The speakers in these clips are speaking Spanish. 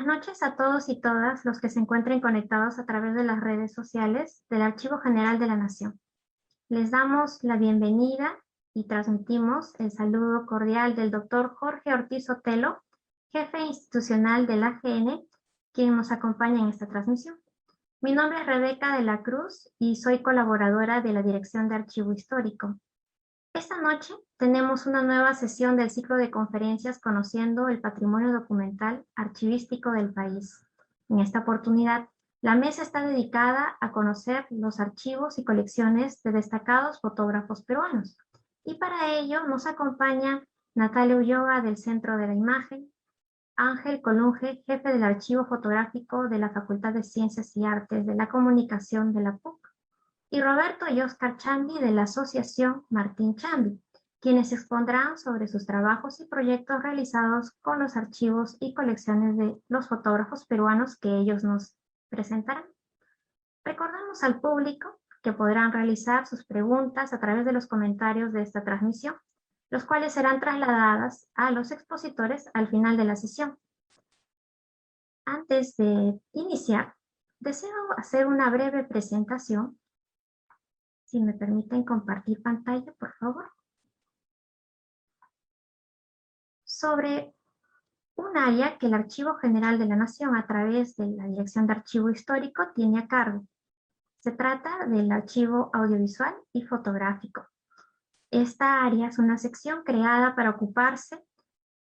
Buenas noches a todos y todas los que se encuentren conectados a través de las redes sociales del Archivo General de la Nación. Les damos la bienvenida y transmitimos el saludo cordial del doctor Jorge Ortiz Sotelo, jefe institucional del AGN, quien nos acompaña en esta transmisión. Mi nombre es Rebeca de la Cruz y soy colaboradora de la Dirección de Archivo Histórico. Esta noche tenemos una nueva sesión del ciclo de conferencias Conociendo el Patrimonio Documental Archivístico del País. En esta oportunidad, la mesa está dedicada a conocer los archivos y colecciones de destacados fotógrafos peruanos. Y para ello nos acompaña Natalia Ulloa del Centro de la Imagen, Ángel Colunge, jefe del Archivo Fotográfico de la Facultad de Ciencias y Artes de la Comunicación de la PUC, y Roberto y Oscar Chambi de la Asociación Martín Chambi, quienes expondrán sobre sus trabajos y proyectos realizados con los archivos y colecciones de los fotógrafos peruanos que ellos nos presentarán. Recordamos al público que podrán realizar sus preguntas a través de los comentarios de esta transmisión, los cuales serán trasladadas a los expositores al final de la sesión. Antes de iniciar, deseo hacer una breve presentación. Si me permiten compartir pantalla, por favor. Sobre un área que el Archivo General de la Nación, a través de la Dirección de Archivo Histórico, tiene a cargo. Se trata del archivo audiovisual y fotográfico. Esta área es una sección creada para ocuparse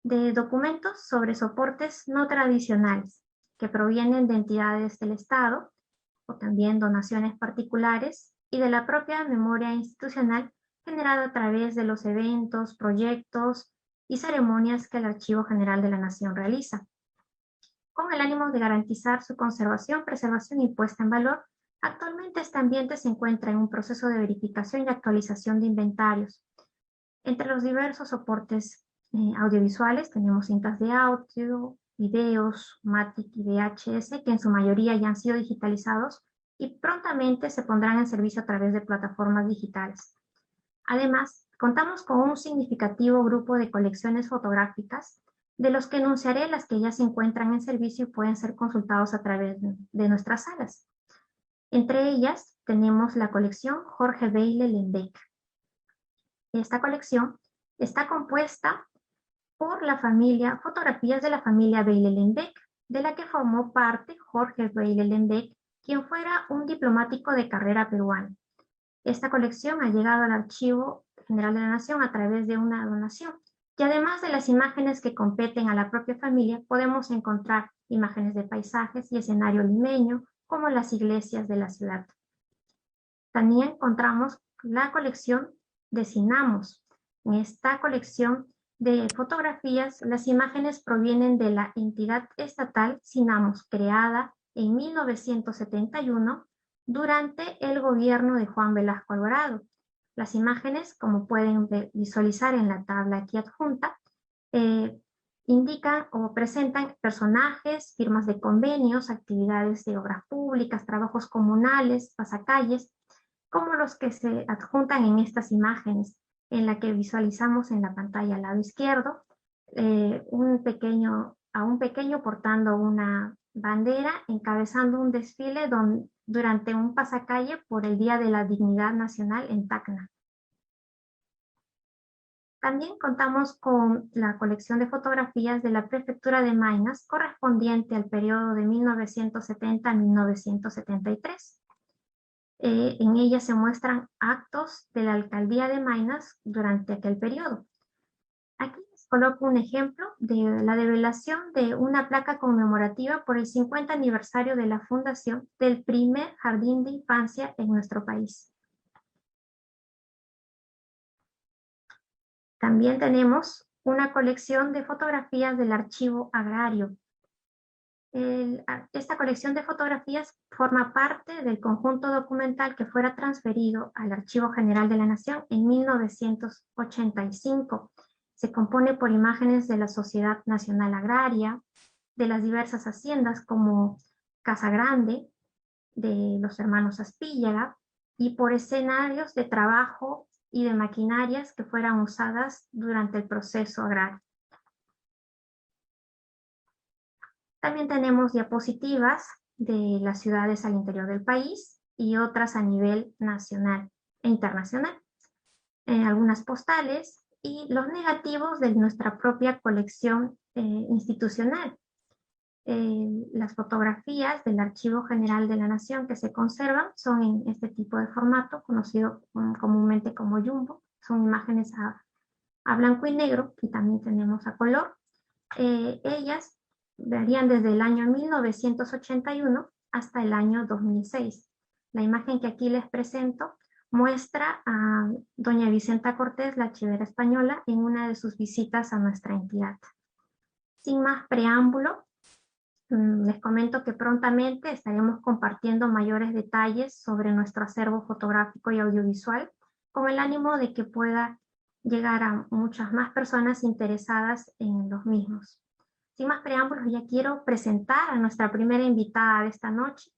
de documentos sobre soportes no tradicionales que provienen de entidades del Estado o también donaciones particulares y de la propia memoria institucional generada a través de los eventos, proyectos y ceremonias que el Archivo General de la Nación realiza. Con el ánimo de garantizar su conservación, preservación y puesta en valor, actualmente este ambiente se encuentra en un proceso de verificación y actualización de inventarios. Entre los diversos soportes audiovisuales tenemos cintas de audio, videos, Matic y VHS, que en su mayoría ya han sido digitalizados y prontamente se pondrán en servicio a través de plataformas digitales. Además, contamos con un significativo grupo de colecciones fotográficas, de los que enunciaré las que ya se encuentran en servicio y pueden ser consultados a través de nuestras salas. Entre ellas tenemos la colección Jorge Beyle Lembeck. Esta colección está compuesta por la familia, fotografías de la familia Beyle Lembeck, de la que formó parte Jorge Beyle Lembeck, quien fuera un diplomático de carrera peruano. Esta colección ha llegado al Archivo General de la Nación a través de una donación. Y además de las imágenes que competen a la propia familia, podemos encontrar imágenes de paisajes y escenario limeño, como las iglesias de la ciudad. También encontramos la colección de Cinamos. En esta colección de fotografías, las imágenes provienen de la entidad estatal Cinamos, creada en 1971 durante el gobierno de Juan Velasco Alvarado. Las imágenes, como pueden visualizar en la tabla aquí adjunta, indican o presentan personajes, firmas de convenios, actividades de obras públicas, trabajos comunales, pasacalles, como los que se adjuntan en estas imágenes, en la que visualizamos en la pantalla al lado izquierdo a un pequeño portando una bandera, encabezando un desfile durante un pasacalle por el Día de la Dignidad Nacional en Tacna. También contamos con la colección de fotografías de la Prefectura de Maynas, correspondiente al periodo de 1970 a 1973. En ella se muestran actos de la alcaldía de Maynas durante aquel periodo. Aquí les coloco un ejemplo de la develación de una placa conmemorativa por el 50 aniversario de la fundación del primer jardín de infancia en nuestro país. También tenemos una colección de fotografías del Archivo Agrario. Esta colección de fotografías forma parte del conjunto documental que fuera transferido al Archivo General de la Nación en 1985. Se compone por imágenes de la Sociedad Nacional Agraria, de las diversas haciendas como Casa Grande, de los hermanos Aspíllaga, y por escenarios de trabajo y de maquinarias que fueran usadas durante el proceso agrario. También tenemos diapositivas de las ciudades al interior del país y otras a nivel nacional e internacional. Algunas postales y los negativos de nuestra propia colección institucional. Las fotografías del Archivo General de la Nación que se conservan son en este tipo de formato, conocido comúnmente como jumbo. Son imágenes a blanco y negro y también tenemos a color. Ellas varían desde el año 1981 hasta el año 2006. La imagen que aquí les presento muestra a doña Vicenta Cortés, la archivera española, en una de sus visitas a nuestra entidad. Sin más preámbulo, les comento que prontamente estaremos compartiendo mayores detalles sobre nuestro acervo fotográfico y audiovisual, con el ánimo de que pueda llegar a muchas más personas interesadas en los mismos. Sin más preámbulos, ya quiero presentar a nuestra primera invitada de esta noche.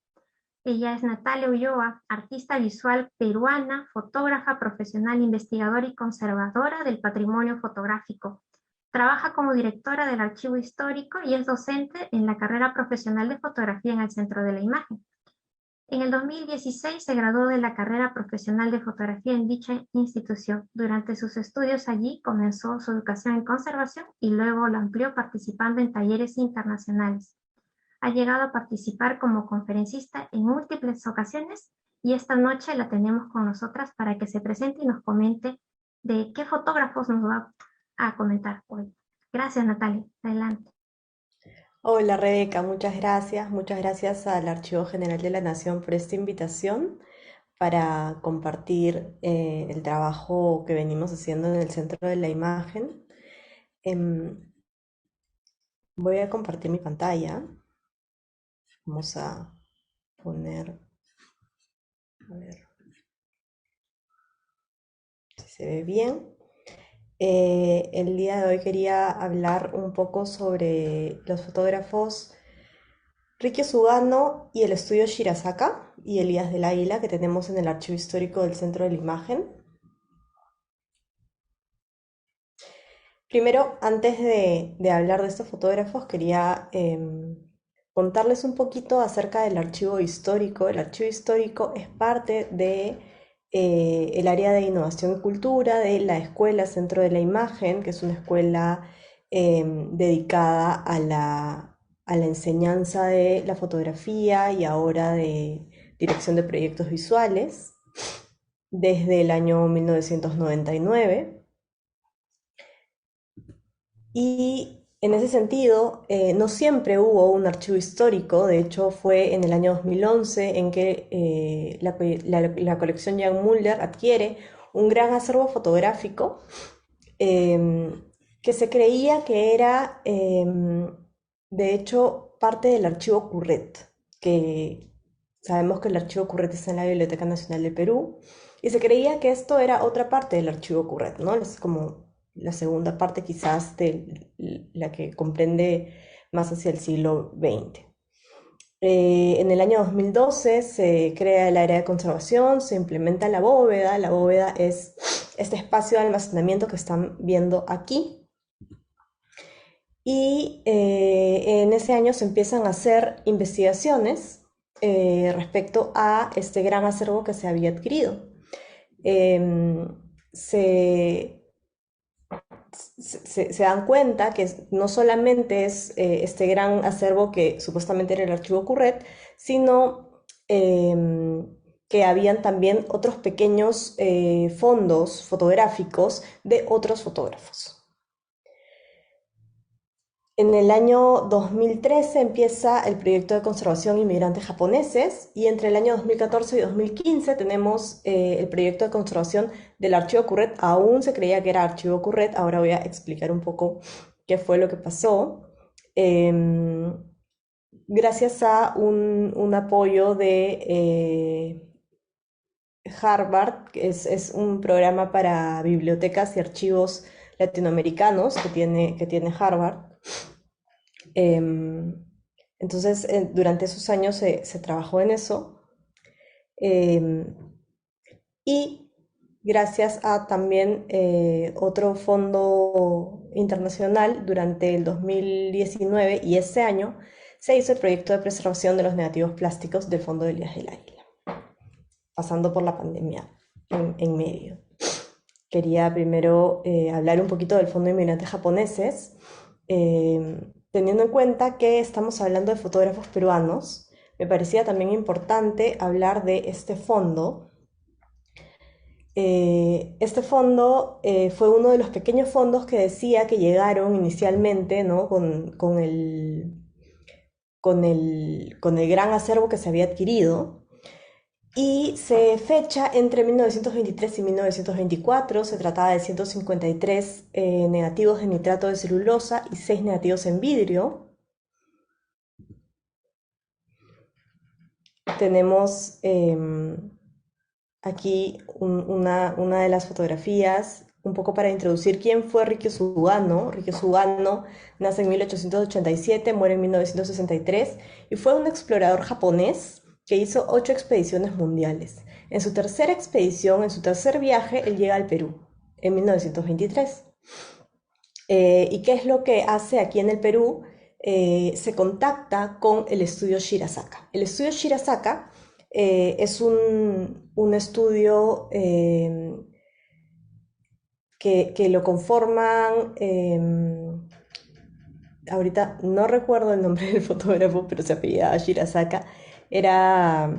Ella es Natalia Ulloa, artista visual peruana, fotógrafa profesional, investigadora y conservadora del patrimonio fotográfico. Trabaja como directora del Archivo Histórico y es docente en la carrera profesional de fotografía en el Centro de la Imagen. En el 2016 se graduó de la carrera profesional de fotografía en dicha institución. Durante sus estudios allí comenzó su educación en conservación y luego la amplió participando en talleres internacionales. Ha llegado a participar como conferencista en múltiples ocasiones y esta noche la tenemos con nosotras para que se presente y nos comente de qué fotógrafos nos va a comentar hoy. Gracias, Natalia. Adelante. Hola Rebeca, muchas gracias. Muchas gracias al Archivo General de la Nación por esta invitación para compartir el trabajo que venimos haciendo en el Centro de la Imagen. Em, Voy a compartir mi pantalla. Vamos a poner, a ver si se ve bien. El día de hoy quería hablar un poco sobre los fotógrafos Rikio Sugano y el estudio Shirazaka y Elías del Águila que tenemos en el archivo histórico del Centro de la Imagen. Primero, antes de hablar de estos fotógrafos, quería contarles un poquito acerca del archivo histórico. El archivo histórico es parte de el área de innovación y cultura de la Escuela Centro de la Imagen, que es una escuela dedicada a la enseñanza de la fotografía y ahora de dirección de proyectos visuales desde el año 1999. Y en ese sentido, no siempre hubo un archivo histórico. De hecho fue en el año 2011 en que la colección Jan Mulder adquiere un gran acervo fotográfico que se creía que era, de hecho, parte del archivo Curret, que sabemos que el archivo Curret está en la Biblioteca Nacional de Perú, y se creía que esto era otra parte del archivo Curret, ¿no? Es como la segunda parte quizás de la que comprende más hacia el siglo XX. En el año 2012 se crea el área de conservación, se implementa la bóveda. La bóveda es este espacio de almacenamiento que están viendo aquí. Y en ese año se empiezan a hacer investigaciones respecto a este gran acervo que se había adquirido. Se se dan cuenta que no solamente es este gran acervo que supuestamente era el archivo Curret, sino que habían también otros pequeños fondos fotográficos de otros fotógrafos. En el año 2013 empieza el proyecto de conservación inmigrantes japoneses y entre el año 2014 y 2015 tenemos el proyecto de conservación del archivo Curret. Aún se creía que era archivo Curret, ahora voy a explicar un poco qué fue lo que pasó. Gracias a un apoyo de Harvard, que es un programa para bibliotecas y archivos latinoamericanos que tiene Harvard. Entonces, durante esos años se trabajó en eso. Y gracias a también otro fondo internacional, durante el 2019 y ese año se hizo el proyecto de preservación de los negativos plásticos del Fondo de Elías del Águila, pasando por la pandemia en medio. Quería primero hablar un poquito del Fondo de Inmigrantes Japoneses, teniendo en cuenta que estamos hablando de fotógrafos peruanos. Me parecía también importante hablar de este fondo. Este fondo fue uno de los pequeños fondos que decía que llegaron inicialmente, ¿no? con el gran acervo que se había adquirido, y se fecha entre 1923 y 1924. Se trataba de 153 negativos de nitrato de celulosa y 6 negativos en vidrio. Tenemos aquí una de las fotografías, un poco para introducir quién fue Rikyo Sugano. Rikyo Sugano nace en 1887, muere en 1963 y fue un explorador japonés que hizo 8 expediciones mundiales. En su tercera expedición, en su tercer viaje, él llega al Perú en 1923. ¿Y qué es lo que hace aquí en el Perú? Se contacta con el estudio Shirasaka. El estudio Shirasaka es un estudio que lo conforman, ahorita no recuerdo el nombre del fotógrafo, pero se apellidaba Shirasaka. Era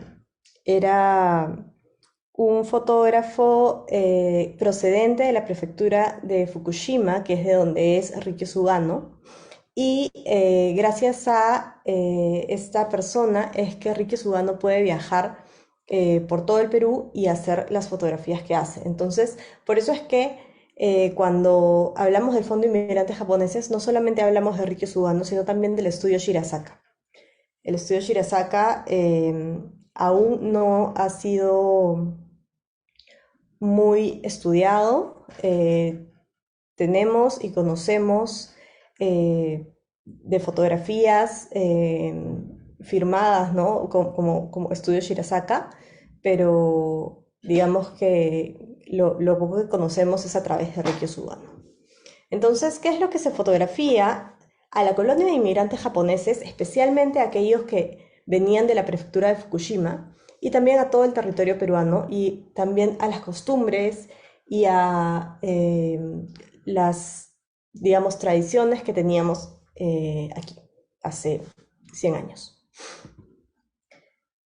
un fotógrafo procedente de la prefectura de Fukushima, que es de donde es Rikyo Sugano. Y gracias a esta persona es que Rikyo Sugano puede viajar por todo el Perú y hacer las fotografías que hace. Entonces, por eso es que cuando hablamos del Fondo de Inmigrantes Japoneses, no solamente hablamos de Rikyo Sugano, sino también del estudio Shirasaka. El estudio Shirasaka aún no ha sido muy estudiado. Tenemos y conocemos de fotografías firmadas, ¿no? como estudio Shirasaka, pero digamos que lo poco que conocemos es a través de Rikyo Sugano. Entonces, ¿qué es lo que se fotografía? A la colonia de inmigrantes japoneses, especialmente a aquellos que venían de la prefectura de Fukushima, y también a todo el territorio peruano, y también a las costumbres y a las, digamos, tradiciones que teníamos aquí hace 100 años.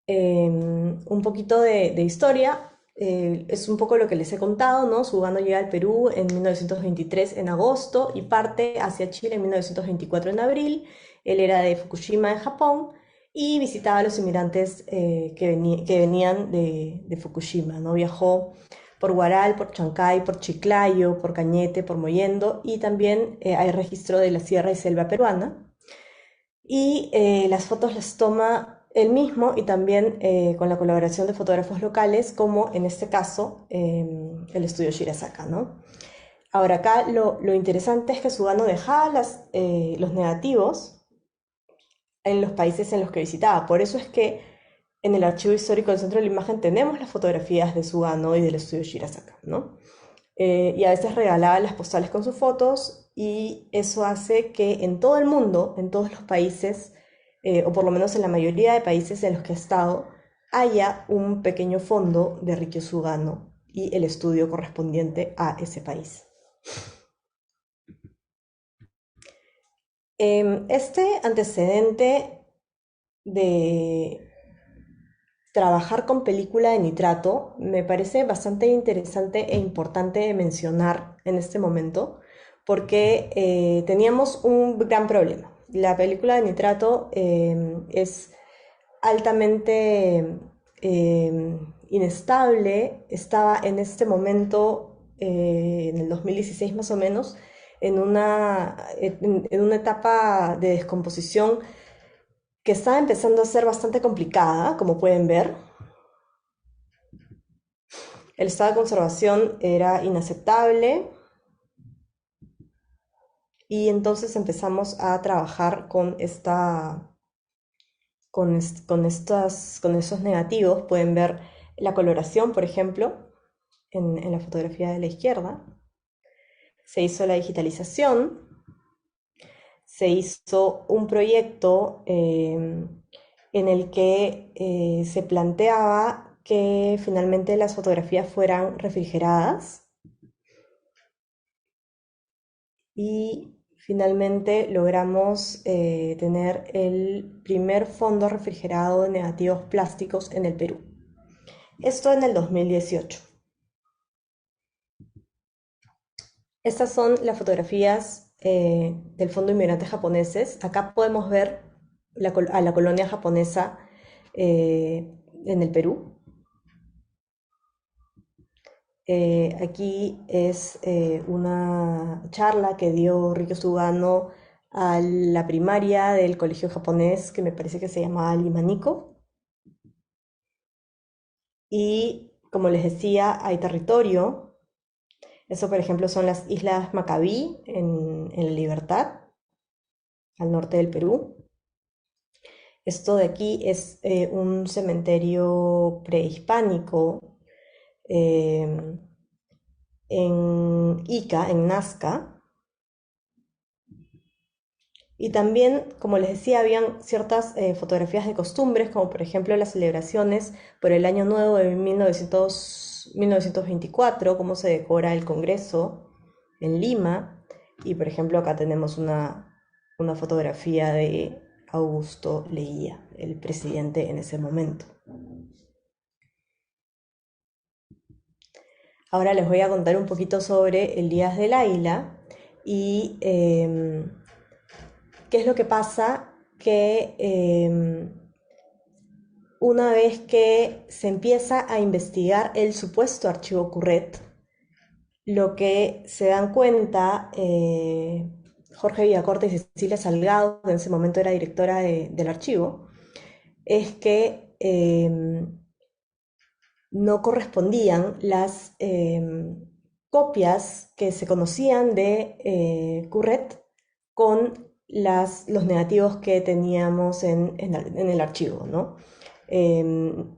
Un poquito de historia. Es un poco lo que les he contado, ¿no? Sugano llega al Perú en 1923 en agosto y parte hacia Chile en 1924 en abril. Él era de Fukushima, en Japón, y visitaba a los inmigrantes que venían de Fukushima, ¿no? Viajó por Huaral, por Chancay, por Chiclayo, por Cañete, por Mollendo, y también hay registro de la sierra y selva peruana. Y las fotos las toma él mismo y también con la colaboración de fotógrafos locales, como en este caso el estudio Shirasaka, ¿no? Ahora acá lo interesante es que Sugano dejaba los negativos en los países en los que visitaba. Por eso es que en el archivo histórico del Centro de la Imagen tenemos las fotografías de Sugano y del estudio Shirasaka, ¿no? Y a veces regalaba las postales con sus fotos, y eso hace que en todo el mundo, en todos los países, o por lo menos en la mayoría de países en los que ha estado, haya un pequeño fondo de Rikyo Sugano y el estudio correspondiente a ese país. Este antecedente de trabajar con película de nitrato me parece bastante interesante e importante de mencionar en este momento, porque teníamos un gran problema. La película de nitrato es altamente inestable. Estaba en este momento, en el 2016 más o menos, en una etapa de descomposición que estaba empezando a ser bastante complicada, como pueden ver. El estado de conservación era inaceptable, y entonces empezamos a trabajar con estos negativos. Pueden ver la coloración, por ejemplo, en la fotografía de la izquierda. Se hizo la digitalización, se hizo un proyecto en el que se planteaba que finalmente las fotografías fueran refrigeradas y finalmente logramos tener el primer fondo refrigerado de negativos plásticos en el Perú. Esto en el 2018. Estas son las fotografías del Fondo de Inmigrantes Japoneses. Acá podemos ver a la colonia japonesa en el Perú. Aquí es una charla que dio Ryo Sugano a la primaria del colegio japonés, que me parece que se llamaba Limaniko. Y como les decía, hay territorio. Eso, por ejemplo, son las Islas Macabí en La Libertad, al norte del Perú. Esto de aquí es un cementerio prehispánico eh, en Ica, en Nazca. Y también, como les decía, habían ciertas fotografías de costumbres, como por ejemplo las celebraciones por el Año Nuevo de 1924, cómo se decora el Congreso en Lima. Y por ejemplo, acá tenemos una fotografía de Augusto Leguía, el presidente en ese momento. Ahora les voy a contar un poquito sobre Elías del Águila y qué es lo que pasa que una vez que se empieza a investigar el supuesto archivo Curret, lo que se dan cuenta Jorge Villacorta y Cecilia Salgado, que en ese momento era directora del archivo, es que no correspondían las copias que se conocían de Curret con los negativos que teníamos en el archivo, ¿no?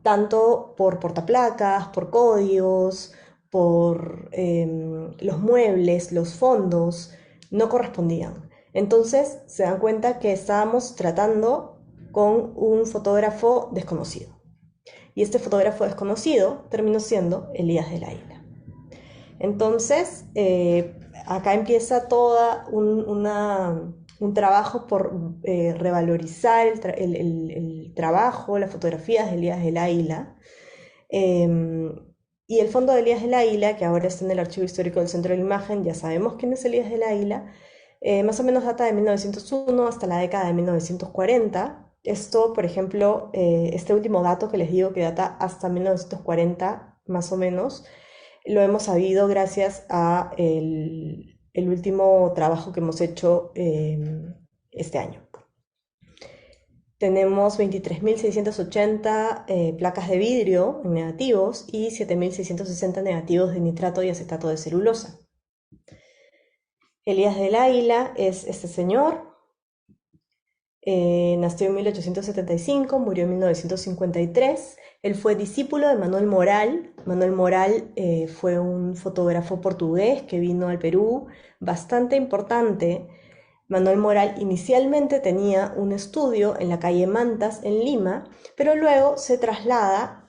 Tanto por portaplacas, por códigos, por los muebles, los fondos, no correspondían. Entonces se dan cuenta que estábamos tratando con un fotógrafo desconocido. Y este fotógrafo desconocido terminó siendo Elías del Águila. Entonces, acá empieza toda un trabajo por revalorizar el trabajo, las fotografías de Elías del Águila. Y el fondo de Elías del Águila, que ahora está en el Archivo Histórico del Centro de la Imagen, ya sabemos quién es Elías del Águila, más o menos data de 1901 hasta la década de 1940. Esto, por ejemplo, este último dato que les digo que data hasta 1940, más o menos, lo hemos sabido gracias a el último trabajo que hemos hecho este año. Tenemos 23.680 placas de vidrio en negativos y 7.660 negativos de nitrato y acetato de celulosa. Elías del Águila es este señor. Nació en 1875, murió en 1953. Él fue discípulo de Manuel Moral. Manuel Moral fue un fotógrafo portugués que vino al Perú, bastante importante. Manuel Moral inicialmente tenía un estudio en la calle Mantas, en Lima, pero luego se traslada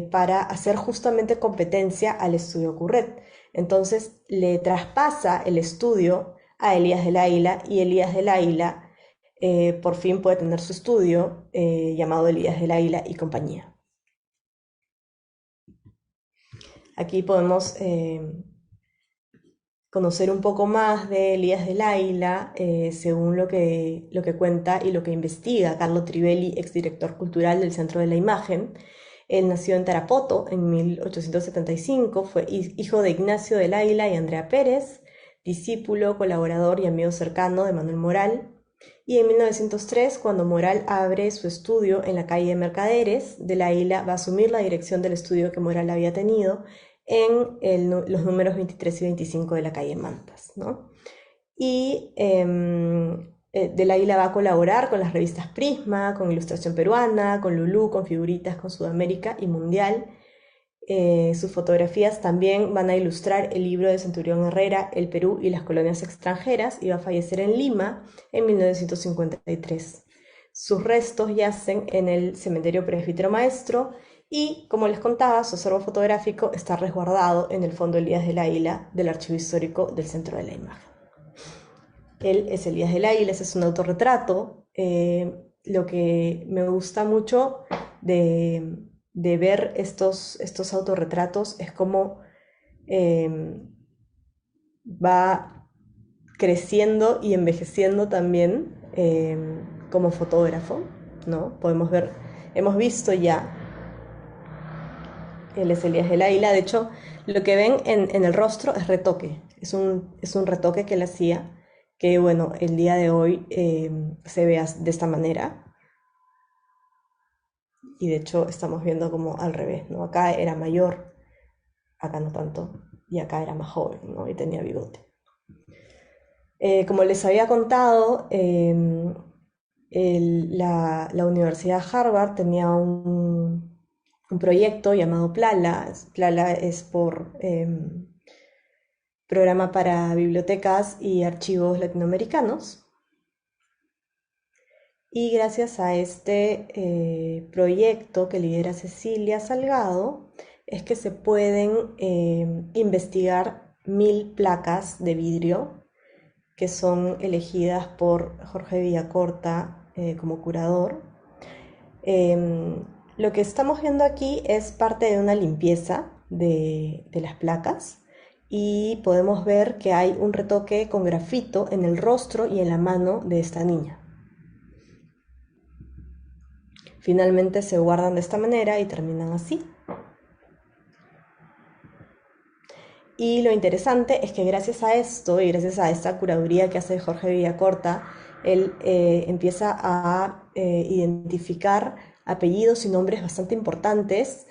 para hacer justamente competencia al estudio Curret. Entonces le traspasa el estudio a Elías del Águila y Elías del Águila por fin puede tener su estudio llamado Elías del Águila y compañía. Aquí podemos conocer un poco más de Elías del Águila, según lo que cuenta y lo que investiga Carlo Trivelli, exdirector cultural del Centro de la Imagen. Él nació en Tarapoto en 1875, fue hijo de Ignacio del Águila y Andrea Pérez, discípulo, colaborador y amigo cercano de Manuel Moral. Y en 1903, cuando Moral abre su estudio en la calle de Mercaderes, del Águila va a asumir la dirección del estudio que Moral había tenido en los números 23 y 25 de la calle Mantas, ¿no? Y del Águila va a colaborar con las revistas Prisma, con Ilustración Peruana, con Lulú, con Figuritas, con Sudamérica y Mundial. Sus fotografías también van a ilustrar el libro de Centurión Herrera, El Perú y las colonias extranjeras, y va a fallecer en Lima en 1953. Sus restos yacen en el cementerio Presbítero Maestro y, como les contaba, su acervo fotográfico está resguardado en el Fondo Elías del Águila del Archivo Histórico del Centro de la Imagen. Él es Elías del Águila, ese es un autorretrato. Lo que me gusta mucho de, de ver estos autorretratos es cómo eh, va creciendo y envejeciendo también como fotógrafo, ¿no? Podemos ver, hemos visto ya, él es Elías del Águila, de hecho, lo que ven en el rostro es retoque, es un retoque que él hacía, que bueno, el día de hoy se ve de esta manera, y de hecho estamos viendo como al revés, ¿no? Acá era mayor, acá no tanto, y acá era más joven, ¿no? Y tenía bigote. Como les había contado, la Universidad Harvard tenía un proyecto llamado PLALA. PLALA es por Programa para Bibliotecas y Archivos Latinoamericanos. Y gracias a este proyecto que lidera Cecilia Salgado, es que se pueden investigar 1000 placas de vidrio que son elegidas por Jorge Villacorta como curador. Lo que estamos viendo aquí es parte de una limpieza de las placas y podemos ver que hay un retoque con grafito en el rostro y en la mano de esta niña. Finalmente se guardan de esta manera y terminan así. Y lo interesante es que gracias a esto y gracias a esta curaduría que hace Jorge Villacorta, él empieza a identificar apellidos y nombres bastante importantes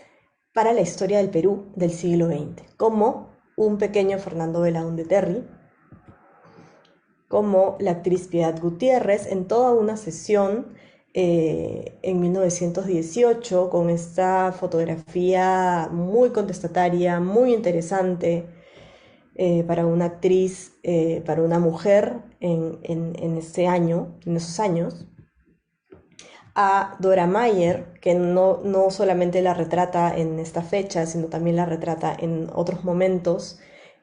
para la historia del Perú del siglo XX, como un pequeño Fernando Belaúnde Terry, como la actriz Piedad Gutiérrez, en toda una sesión en 1918 con esta fotografía muy contestataria, muy interesante para una actriz, para una mujer en ese año, en esos años, a Dora Mayer, que no solamente la retrata en esta fecha, sino también la retrata en otros momentos.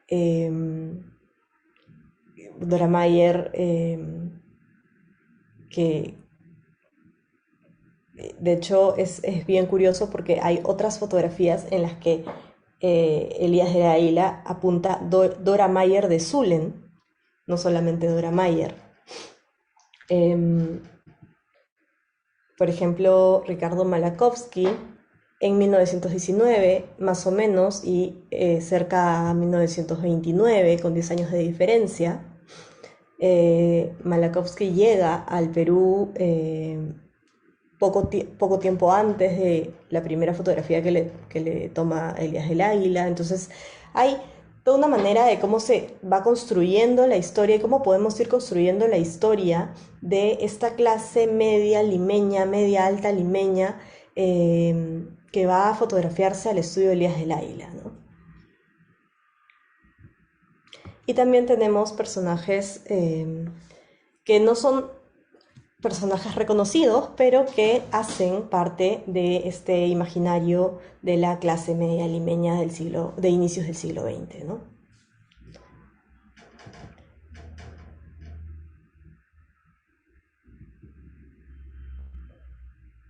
Eh, Dora Mayer, que de hecho es bien curioso porque hay otras fotografías en las que Elías de la Isla apunta Dora Mayer de Zulen, no solamente Dora Mayer. Eh, por ejemplo, Ricardo Malachowski en 1919, más o menos, y cerca a 1929, con 10 años de diferencia, Malachowski llega al Perú poco tiempo antes de la primera fotografía que le toma Elías del Águila. Entonces hay toda una manera de cómo se va construyendo la historia y cómo podemos ir construyendo la historia de esta clase media limeña, media alta limeña, que va a fotografiarse al estudio de Elías del Águila, ¿no? Y también tenemos personajes que no son personajes reconocidos, pero que hacen parte de este imaginario de la clase media limeña de inicios del siglo XX, ¿no?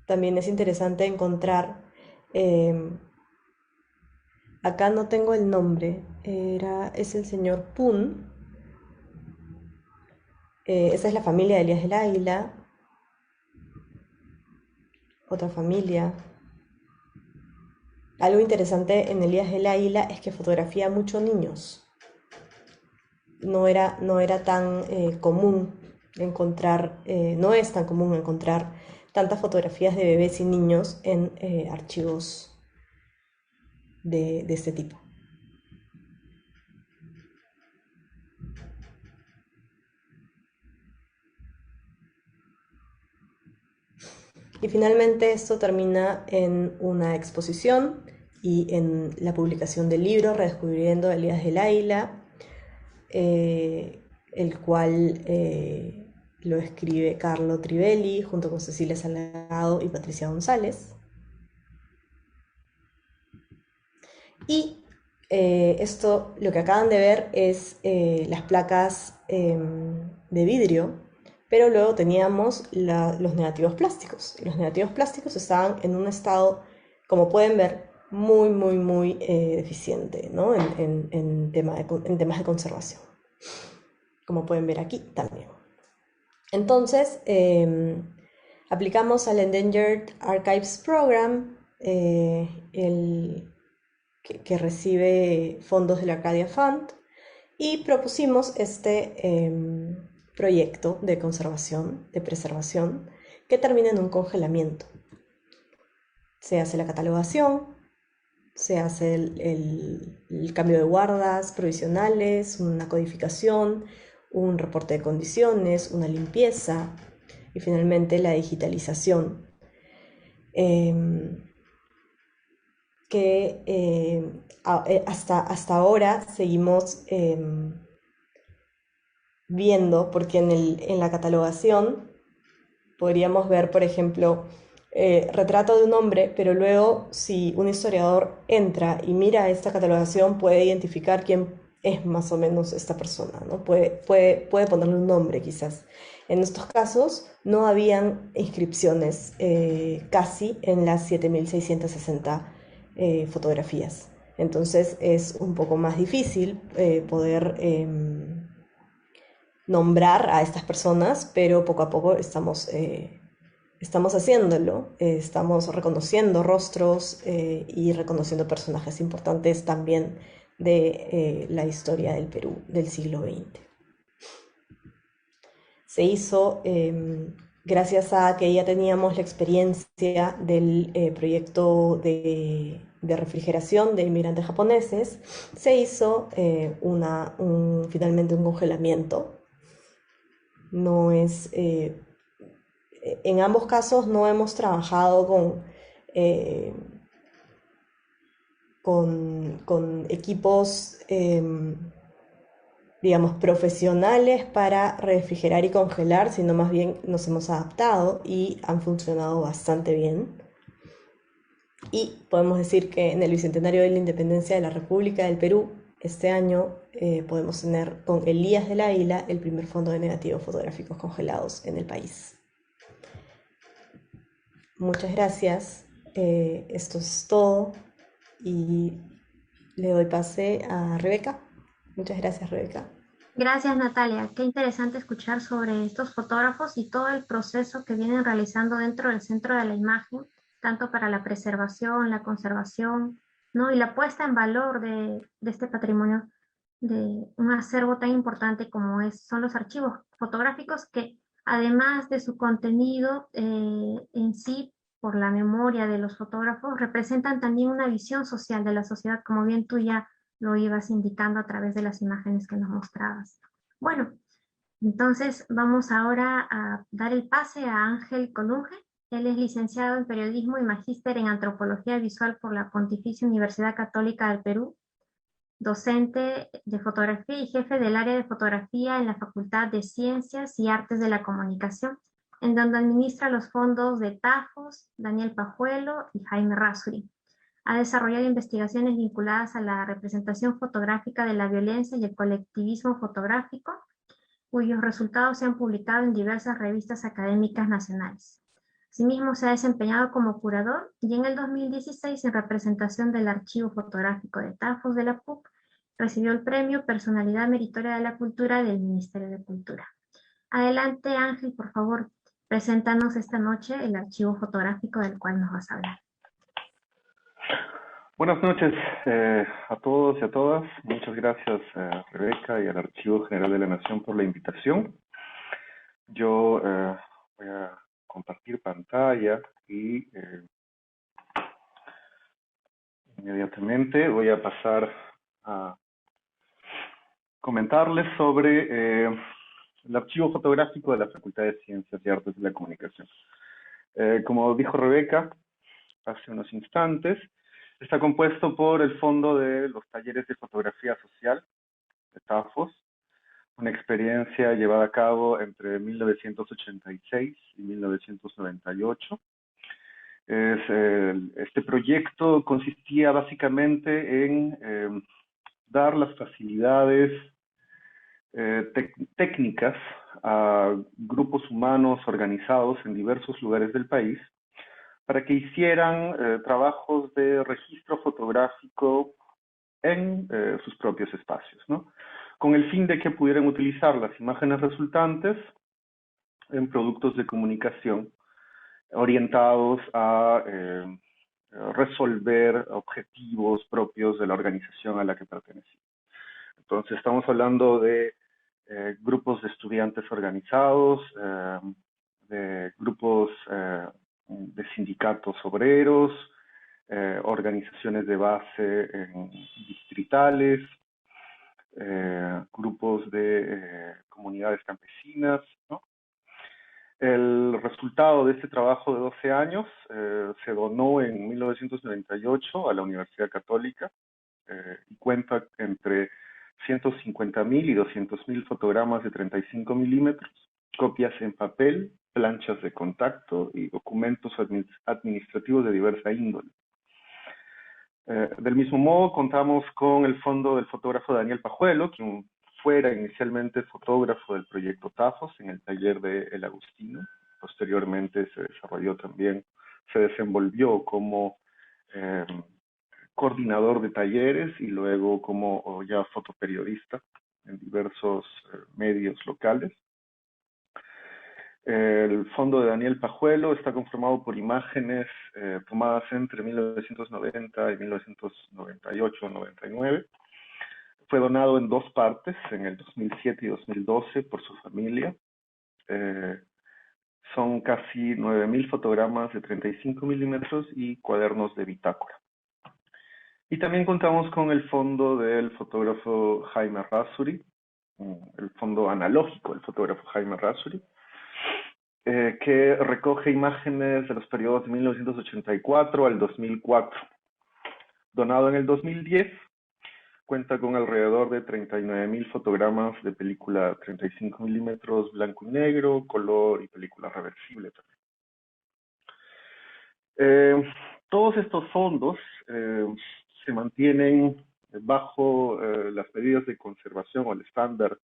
También es interesante encontrar, eh, acá no tengo el nombre, es el señor Pun, esa es la familia de Elías del Águila, otra familia. Algo interesante en Elías del Águila es que fotografía mucho niños. No era tan común encontrar, no es tan común encontrar tantas fotografías de bebés y niños en archivos de este tipo. Y finalmente esto termina en una exposición y en la publicación del libro Redescubriendo Elías del Águila, el cual lo escribe Carlo Trivelli junto con Cecilia Salgado y Patricia González. Y esto, lo que acaban de ver es las placas de vidrio, pero luego teníamos los negativos plásticos. Y los negativos plásticos estaban en un estado, como pueden ver, muy, muy, muy deficiente, ¿no? En temas de conservación, como pueden ver aquí también. Entonces, aplicamos al Endangered Archives Program, que recibe fondos del Arcadia Fund, y propusimos este proyecto de conservación, de preservación, que termina en un congelamiento. Se hace la catalogación, se hace el cambio de guardas provisionales, una codificación, un reporte de condiciones, una limpieza y finalmente la digitalización. Que hasta ahora seguimos viendo, porque en la catalogación podríamos ver, por ejemplo, retrato de un hombre, pero luego si un historiador entra y mira esta catalogación puede identificar quién es más o menos esta persona, ¿no? Puede ponerle un nombre quizás. En estos casos no habían inscripciones casi en las 7.660 fotografías. Entonces es un poco más difícil poder nombrar a estas personas, pero poco a poco estamos haciéndolo, estamos reconociendo rostros y reconociendo personajes importantes también de la historia del Perú del siglo XX. Se hizo gracias a que ya teníamos la experiencia del proyecto de refrigeración de inmigrantes japoneses, se hizo finalmente un congelamiento. No es, en ambos casos no hemos trabajado con equipos, digamos, profesionales para refrigerar y congelar, sino más bien nos hemos adaptado y han funcionado bastante bien. Y podemos decir que en el Bicentenario de la Independencia de la República del Perú, este año podemos tener con Elías del Águila el primer fondo de negativos fotográficos congelados en el país. Muchas gracias. Esto es todo y le doy pase a Rebeca. Muchas gracias, Rebeca. Gracias, Natalia. Qué interesante escuchar sobre estos fotógrafos y todo el proceso que vienen realizando dentro del centro de la imagen, tanto para la preservación, la conservación, ¿no? Y la puesta en valor de este patrimonio, de un acervo tan importante como son los archivos fotográficos que, además de su contenido en sí, por la memoria de los fotógrafos, representan también una visión social de la sociedad, como bien tú ya lo ibas indicando a través de las imágenes que nos mostrabas. Bueno, entonces vamos ahora a dar el pase a Ángel Colunge. Él es licenciado en periodismo y magíster en antropología visual por la Pontificia Universidad Católica del Perú, docente de fotografía y jefe del área de fotografía en la Facultad de Ciencias y Artes de la Comunicación, en donde administra los fondos de Tajos, Daniel Pajuelo y Jaime Rasuri. Ha desarrollado investigaciones vinculadas a la representación fotográfica de la violencia y el colectivismo fotográfico, cuyos resultados se han publicado en diversas revistas académicas nacionales. Asimismo, se ha desempeñado como curador y en el 2016, en representación del Archivo Fotográfico de Tajos de la PUC, recibió el premio Personalidad Meritoria de la Cultura del Ministerio de Cultura. Adelante, Ángel, por favor, preséntanos esta noche el archivo fotográfico del cual nos vas a hablar. Buenas noches a todos y a todas. Muchas gracias a Rebeca y al Archivo General de la Nación por la invitación. Yo voy a compartir pantalla y inmediatamente voy a pasar a comentarles sobre el archivo fotográfico de la Facultad de Ciencias y Artes de la Comunicación. Como dijo Rebeca hace unos instantes, Está compuesto por el Fondo de los Talleres de Fotografía Social, de TAFOS, una experiencia llevada a cabo entre 1986 y 1998. Este proyecto consistía básicamente en dar las facilidades técnicas a grupos humanos organizados en diversos lugares del país para que hicieran trabajos de registro fotográfico en sus propios espacios, ¿no? Con el fin de que pudieran utilizar las imágenes resultantes en productos de comunicación orientados a resolver objetivos propios de la organización a la que pertenecía. Entonces estamos hablando de grupos de estudiantes organizados, de grupos de sindicatos obreros, organizaciones de base distritales, grupos de comunidades campesinas, ¿no? El resultado de este trabajo de 12 años se donó en 1998 a la Universidad Católica y cuenta entre 150.000 y 200.000 fotogramas de 35 milímetros, copias en papel, planchas de contacto y documentos administrativos de diversa índole. Del mismo modo, contamos con el fondo del fotógrafo Daniel Pajuelo, quien fuera inicialmente fotógrafo del proyecto TAFOS en el taller de El Agustino. Posteriormente se desenvolvió como coordinador de talleres y luego como ya fotoperiodista en diversos medios locales. El fondo de Daniel Pajuelo está conformado por imágenes tomadas entre 1990 y 1998 o 99. Fue donado en dos partes, en el 2007 y 2012, por su familia. Son casi 9.000 fotogramas de 35 milímetros y cuadernos de bitácora. Y también contamos con el fondo del fotógrafo Jaime Razzuri, el fondo analógico del fotógrafo Jaime Razzuri, que recoge imágenes de los periodos de 1984 al 2004. Donado en el 2010, cuenta con alrededor de 39.000 fotogramas de película 35 milímetros blanco y negro, color y película reversible también. Todos estos fondos se mantienen bajo las medidas de conservación o el estándar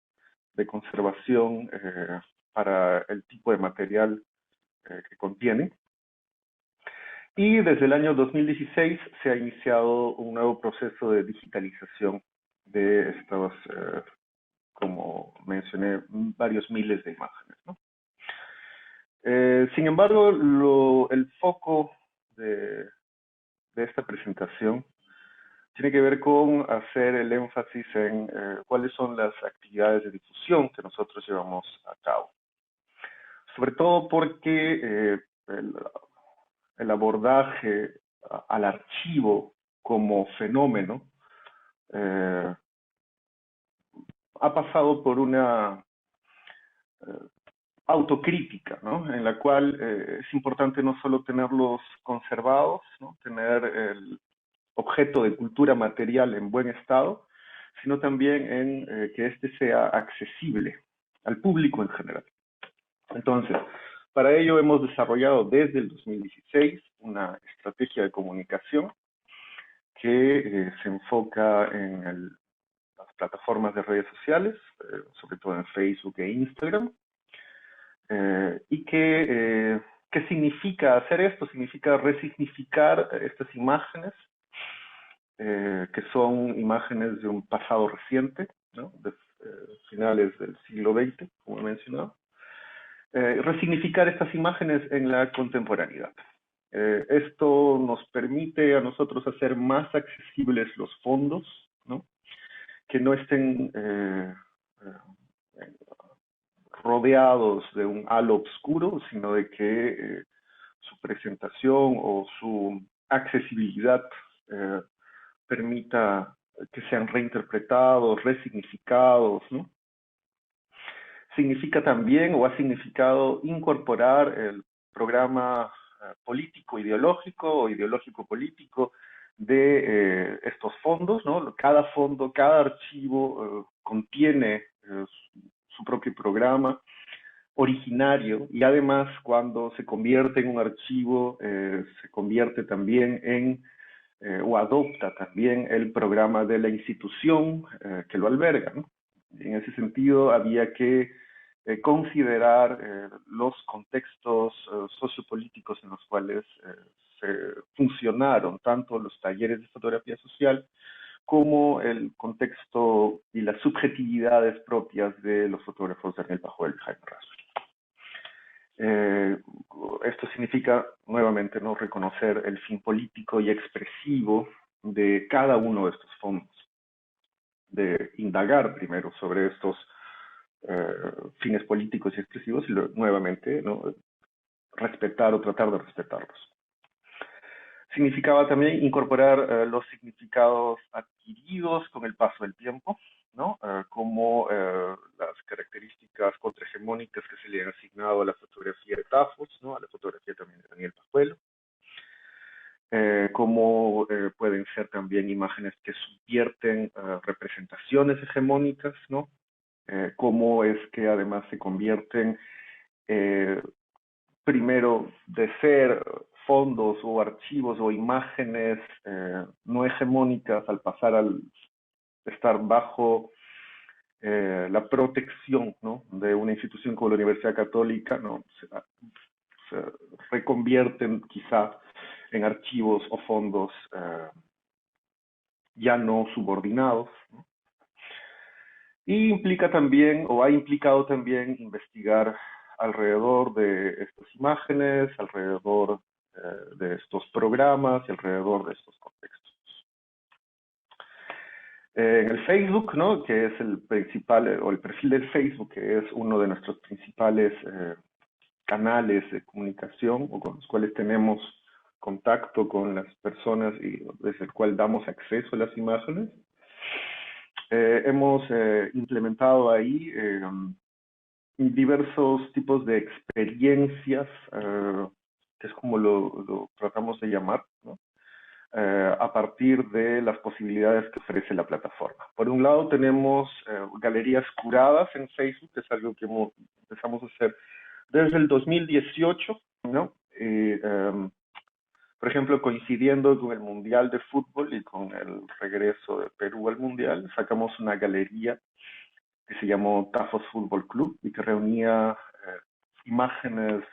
de conservación para el tipo de material que contiene. Y desde el año 2016 se ha iniciado un nuevo proceso de digitalización de estos, como mencioné, varios miles de imágenes, ¿no? Sin embargo, el foco de esta presentación tiene que ver con hacer el énfasis en cuáles son las actividades de difusión que nosotros llevamos a cabo. Sobre todo porque el abordaje al archivo como fenómeno ha pasado por una autocrítica, ¿no? En la cual es importante no solo tenerlos conservados, ¿no? Tener el objeto de cultura material en buen estado, sino también en que éste sea accesible al público en general. Entonces, para ello hemos desarrollado desde el 2016 una estrategia de comunicación que se enfoca en las plataformas de redes sociales, sobre todo en Facebook e Instagram. ¿Y qué significa hacer esto? Significa resignificar estas imágenes, que son imágenes de un pasado reciente, ¿no? De finales del siglo XX, como he mencionado. Resignificar estas imágenes en la contemporaneidad. Esto nos permite a nosotros hacer más accesibles los fondos, ¿no? Que no estén rodeados de un halo oscuro, sino de que su presentación o su accesibilidad permita que sean reinterpretados, resignificados, ¿no? Significa también, o ha significado, incorporar el programa político-ideológico o ideológico-político de estos fondos, ¿no? Cada fondo, cada archivo contiene su propio programa originario, y además cuando se convierte en un archivo, se convierte también en, o adopta también el programa de la institución que lo alberga, ¿no? En ese sentido había que considerar los contextos sociopolíticos en los cuales se funcionaron tanto los talleres de fotografía social como el contexto y las subjetividades propias de los fotógrafos de Daniel Pajuel y Jaime Razo. Esto significa, nuevamente, ¿no?, reconocer el fin político y expresivo de cada uno de estos fondos, de indagar primero sobre estos fines políticos y expresivos y nuevamente, ¿no?, respetar o tratar de respetarlos. Significaba también incorporar los significados adquiridos con el paso del tiempo, ¿no? Como las características contrahegemónicas que se le han asignado a la fotografía de Tafos, ¿no?, a la fotografía también de Daniel Pajuelo, como pueden ser también imágenes que subvierten representaciones hegemónicas, ¿no? Cómo es que además se convierten primero de ser fondos o archivos o imágenes no hegemónicas al pasar al estar bajo la protección, ¿no?, de una institución como la Universidad Católica, ¿no?, se reconvierten quizá en archivos o fondos ya no subordinados, ¿no? Y implica también, o ha implicado también, investigar alrededor de estas imágenes, alrededor de estos programas y alrededor de estos contextos. En el Facebook, ¿no?, que es el principal, o el perfil del Facebook, que es uno de nuestros principales canales de comunicación, o con los cuales tenemos contacto con las personas y desde el cual damos acceso a las imágenes, hemos implementado ahí diversos tipos de experiencias, que es como lo tratamos de llamar, ¿no?, a partir de las posibilidades que ofrece la plataforma. Por un lado tenemos galerías curadas en Facebook, que es algo que empezamos a hacer desde el 2018, ¿no? Por ejemplo, coincidiendo con el Mundial de Fútbol y con el regreso de Perú al Mundial, sacamos una galería que se llamó Tafos Fútbol Club y que reunía imágenes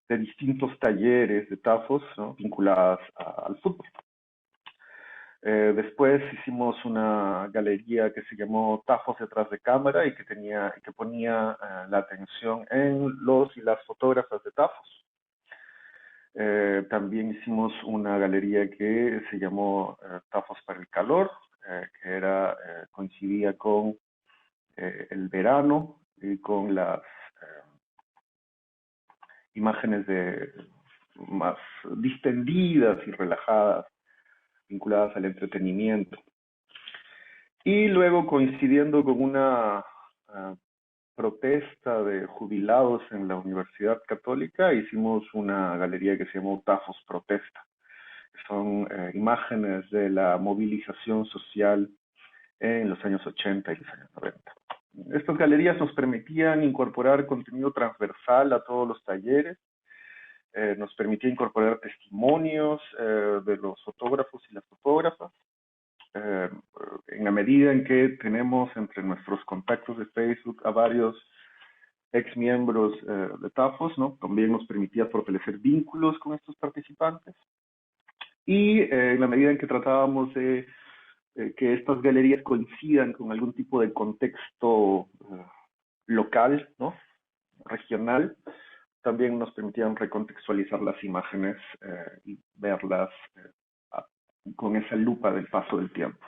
de distintos talleres de Tafos, ¿no?, vinculadas al fútbol. Después hicimos una galería que se llamó Tafos detrás de cámara y que ponía la atención en los y las fotógrafas de Tafos. También hicimos una galería que se llamó Tafos para el calor, que coincidía con el verano y con las imágenes más distendidas y relajadas, vinculadas al entretenimiento. Y luego, coincidiendo con una protesta de jubilados en la Universidad Católica, hicimos una galería que se llamó Tafos Protesta. Son imágenes de la movilización social en los años 80 y los años 90. Estas galerías nos permitían incorporar contenido transversal a todos los talleres, nos permitía incorporar testimonios de los fotógrafos y las fotógrafas, en la medida en que tenemos entre nuestros contactos de Facebook a varios ex miembros de Tafos, ¿no?, también nos permitía fortalecer vínculos con estos participantes. Y en la medida en que tratábamos de que estas galerías coincidan con algún tipo de contexto local, ¿no?, regional, también nos permitían recontextualizar las imágenes y verlas con esa lupa del paso del tiempo.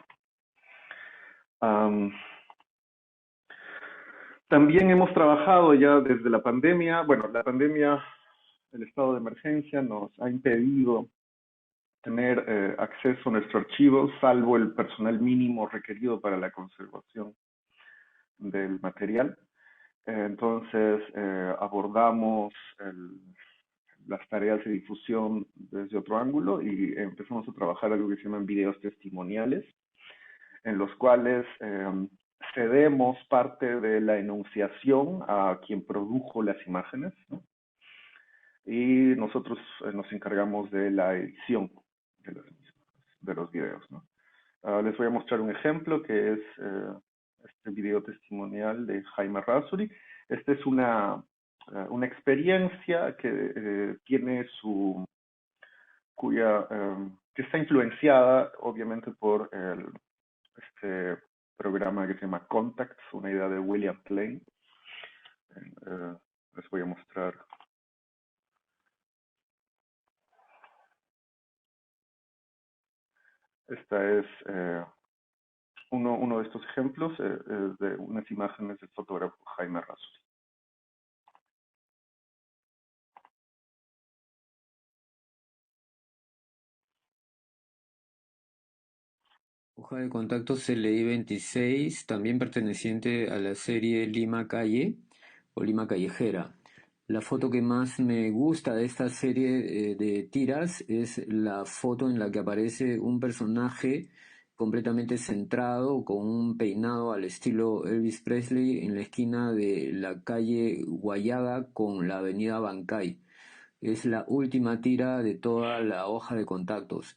También hemos trabajado ya desde la pandemia. Bueno, la pandemia, el estado de emergencia nos ha impedido tener acceso a nuestro archivo, salvo el personal mínimo requerido para la conservación del material. Entonces abordamos las tareas de difusión desde otro ángulo y empezamos a trabajar algo que se llaman videos testimoniales, en los cuales cedemos parte de la enunciación a quien produjo las imágenes, ¿no? Y nosotros nos encargamos de la edición de los videos, ¿no? Les voy a mostrar un ejemplo que es este video testimonial de Jaime Rasuri. Esta es una experiencia que tiene que está influenciada obviamente por este programa que se llama Contacts, una idea de William Klein. Les voy a mostrar. Esta es uno de estos ejemplos de unas imágenes del fotógrafo Jaime Rasuri. Hoja de contacto CLI 26, también perteneciente a la serie Lima Calle o Lima Callejera. La foto que más me gusta de esta serie de tiras es la foto en la que aparece un personaje completamente centrado, con un peinado al estilo Elvis Presley, en la esquina de la calle Guayaga con la avenida Bancay. Es la última tira de toda la hoja de contactos.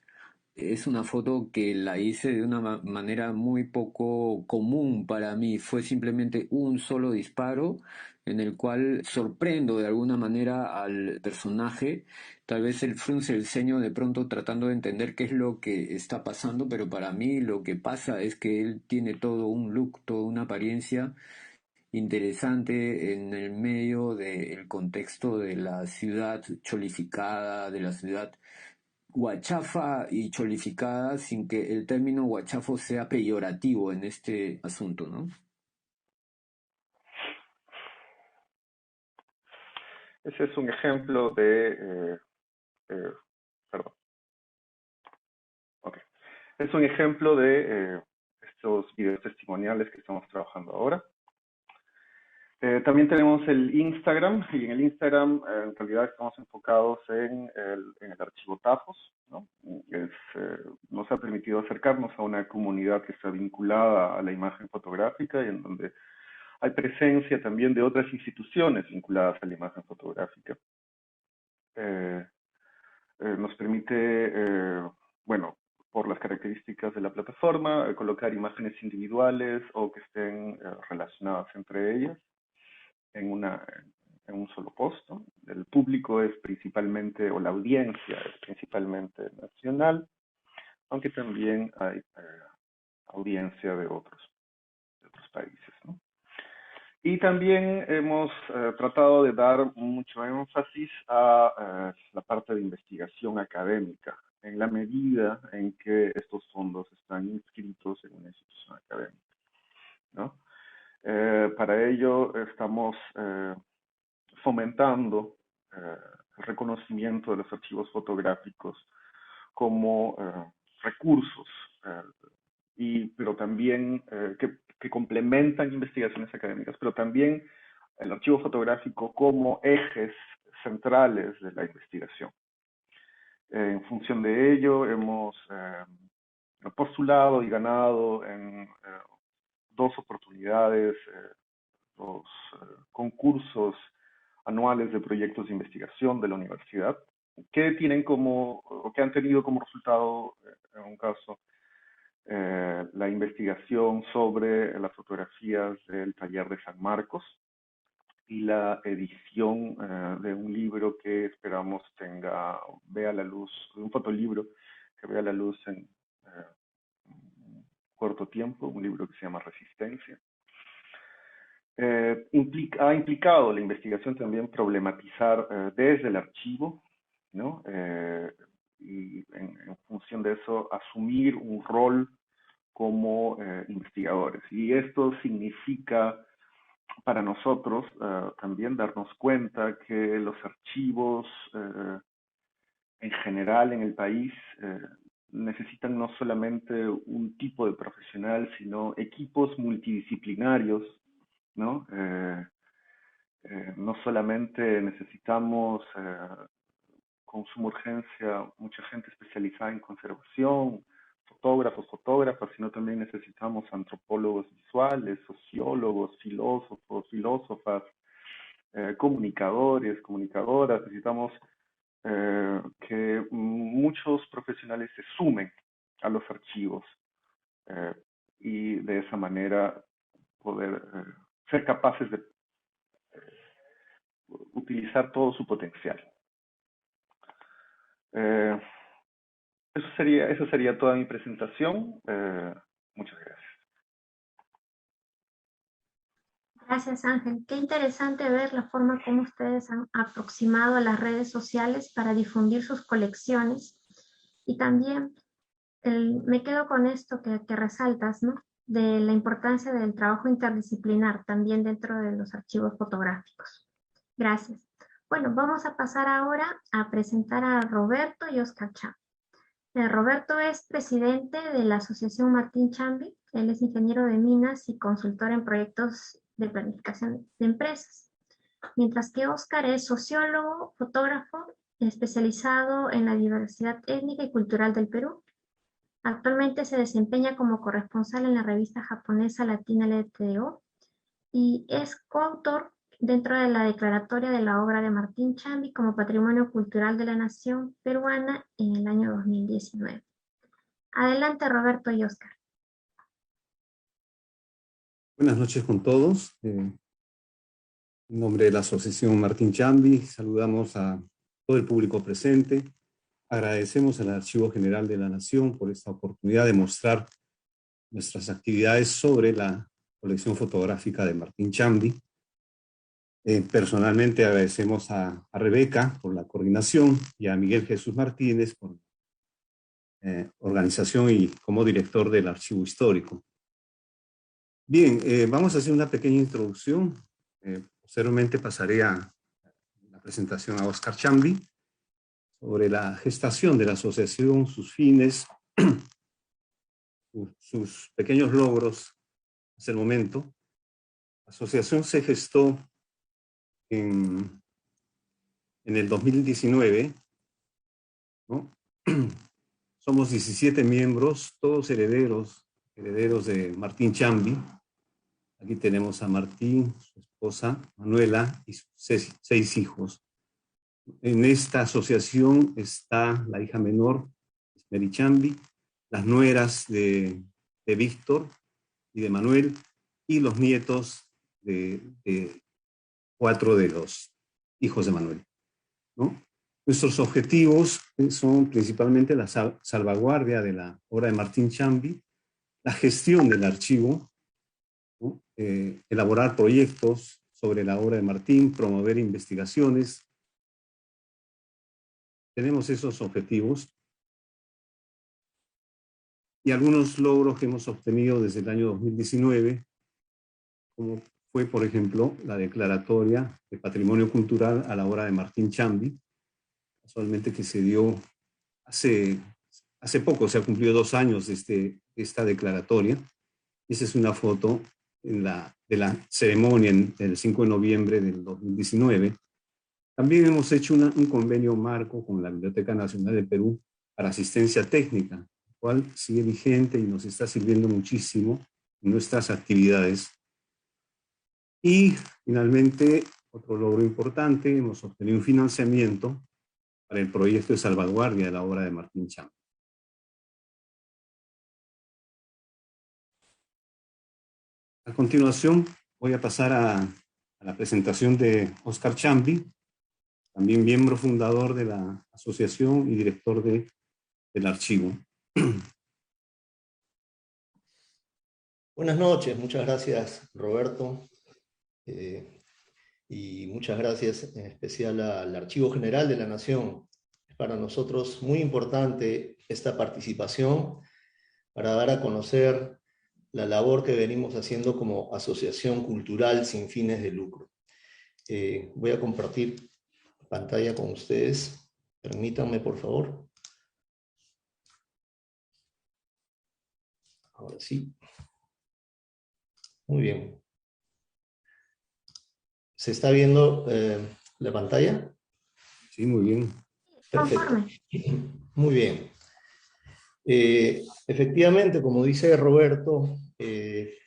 Es una foto que la hice de una manera muy poco común para mí. Fue simplemente un solo disparo en el cual sorprendo de alguna manera al personaje. Tal vez él frunce el ceño de pronto tratando de entender qué es lo que está pasando, pero para mí lo que pasa es que él tiene todo un look, toda una apariencia interesante en el medio del contexto de la ciudad cholificada, de la ciudad guachafa y cholificada, sin que el término guachafo sea peyorativo en este asunto, ¿no? Ese es un ejemplo de... perdón. Okay. Es un ejemplo de estos videos testimoniales que estamos trabajando ahora. También tenemos el Instagram, y en el Instagram en realidad estamos enfocados en el archivo Tafos, ¿no? Nos ha permitido acercarnos a una comunidad que está vinculada a la imagen fotográfica y en donde hay presencia también de otras instituciones vinculadas a la imagen fotográfica. Nos permite, bueno, por las características de la plataforma, colocar imágenes individuales o que estén relacionadas entre ellas en un solo post, ¿no? El público es principalmente, o la audiencia es principalmente nacional, aunque también hay audiencia de otros países, ¿no? Y también hemos tratado de dar mucho énfasis a la parte de investigación académica, en la medida en que estos fondos están inscritos en una institución académica, ¿no? Para ello estamos fomentando el reconocimiento de los archivos fotográficos como recursos, pero también que complementan investigaciones académicas, pero también el archivo fotográfico como ejes centrales de la investigación. En función de ello, hemos postulado y ganado en 2 oportunidades los concursos anuales de proyectos de investigación de la universidad, que han tenido como resultado, en un caso, la investigación sobre las fotografías del taller de San Marcos y la edición de un libro que esperamos vea la luz, un fotolibro que vea la luz en un corto tiempo, un libro que se llama Resistencia. Ha implicado la investigación también problematizar desde el archivo, ¿no? Y en función de eso asumir un rol como investigadores. Y esto significa para nosotros también darnos cuenta que los archivos en general en el país necesitan no solamente un tipo de profesional, sino equipos multidisciplinarios, ¿no? No solamente necesitamos con suma urgencia mucha gente especializada en conservación, fotógrafos, fotógrafas, sino también necesitamos antropólogos visuales, sociólogos, filósofos, filósofas, comunicadores, comunicadoras. Necesitamos que muchos profesionales se sumen a los archivos y de esa manera poder ser capaces de utilizar todo su potencial. Eso sería toda mi presentación. Muchas gracias. Gracias, Ángel. Qué interesante ver la forma como ustedes han aproximado a las redes sociales para difundir sus colecciones. Y también me quedo con esto que resaltas, ¿no? De la importancia del trabajo interdisciplinar también dentro de los archivos fotográficos. Gracias. Bueno, vamos a pasar ahora a presentar a Roberto y Oscar Cham. Roberto es presidente de la Asociación Martín Chambi. Él es ingeniero de minas y consultor en proyectos de planificación de empresas. Mientras que Oscar es sociólogo, fotógrafo, especializado en la diversidad étnica y cultural del Perú. Actualmente se desempeña como corresponsal en la revista japonesa Latina LTO y es coautor dentro de la declaratoria de la obra de Martín Chambi como Patrimonio Cultural de la Nación Peruana en el año 2019. Adelante, Roberto y Oscar. Buenas noches con todos. En nombre de la Asociación Martín Chambi, saludamos a todo el público presente. Agradecemos al Archivo General de la Nación por esta oportunidad de mostrar nuestras actividades sobre la colección fotográfica de Martín Chambi. Personalmente agradecemos a Rebeca por la coordinación y a Miguel Jesús Martínez por organización y como director del Archivo Histórico. Bien, vamos a hacer una pequeña introducción. Posteriormente pasaré a la presentación a Oscar Chambi sobre la gestación de la asociación, sus fines, sus pequeños logros hasta el momento. La asociación se gestó en el 2019, ¿no? Somos 17 miembros, todos herederos de Martín Chambi. Aquí tenemos a Martín, su esposa Manuela y sus 6 hijos. En esta asociación está la hija menor, Mary Chambi, las nueras de Víctor y de Manuel, y los nietos de 4 de los hijos de Manuel, ¿no? Nuestros objetivos son principalmente la salvaguardia de la obra de Martín Chambi, la gestión del archivo, ¿no? Elaborar proyectos sobre la obra de Martín, promover investigaciones. Tenemos esos objetivos y algunos logros que hemos obtenido desde el año 2019, como fue, por ejemplo, la declaratoria de Patrimonio Cultural a la obra de Martín Chambi, casualmente que se dio hace poco, se ha cumplido 2 años de esta declaratoria. Esa es una foto de la ceremonia el 5 de noviembre del 2019. También hemos hecho un convenio marco con la Biblioteca Nacional de Perú para asistencia técnica, el cual sigue vigente y nos está sirviendo muchísimo en nuestras actividades. Y finalmente, otro logro importante, hemos obtenido un financiamiento para el proyecto de salvaguardia de la obra de Martín Chambi. A continuación, voy a pasar a la presentación de Oscar Chambi, también miembro fundador de la asociación y director del archivo. Buenas noches, muchas gracias, Roberto. Y muchas gracias en especial al Archivo General de la Nación. Es para nosotros muy importante esta participación para dar a conocer la labor que venimos haciendo como asociación cultural sin fines de lucro. Voy a compartir pantalla con ustedes. Permítanme, por favor. Ahora sí. Muy bien. ¿Se está viendo la pantalla? Sí, muy bien. Perfecto. Conforme. Muy bien. Efectivamente, como dice Roberto,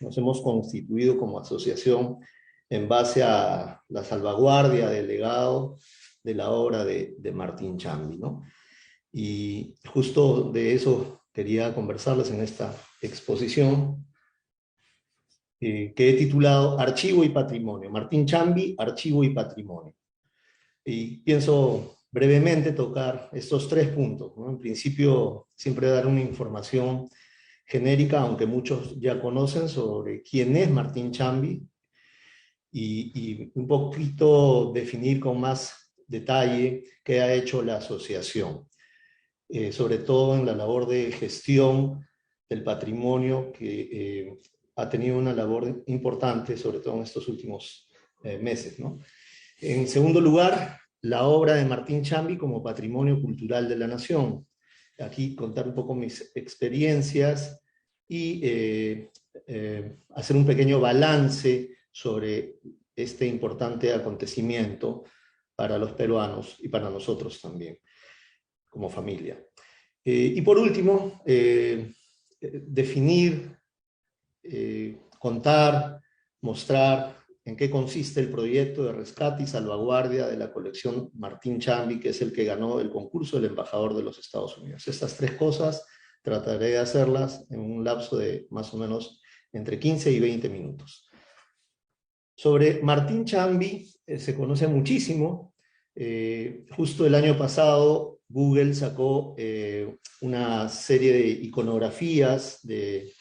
nos hemos constituido como asociación en base a la salvaguardia del legado de la obra de Martín Chambi, ¿no? Y justo de eso quería conversarles en esta exposición que he titulado Archivo y Patrimonio. Martín Chambi, Archivo y Patrimonio. Y pienso brevemente tocar estos tres puntos, ¿no? En principio, siempre dar una información genérica, aunque muchos ya conocen, sobre quién es Martín Chambi y un poquito definir con más detalle qué ha hecho la asociación, sobre todo en la labor de gestión del patrimonio, que ha tenido una labor importante, sobre todo en estos últimos meses, ¿no? En segundo lugar, la obra de Martín Chambi como patrimonio cultural de la nación. Aquí contar un poco mis experiencias y hacer un pequeño balance sobre este importante acontecimiento para los peruanos y para nosotros también, como familia. Y por último, definir, contar, mostrar en qué consiste el proyecto de rescate y salvaguardia de la colección Martín Chambi, que es el que ganó el concurso del embajador de los Estados Unidos. Estas tres cosas trataré de hacerlas en un lapso de más o menos entre 15 y 20 minutos. Sobre Martín Chambi se conoce muchísimo. Justo el año pasado Google sacó una serie de iconografías, de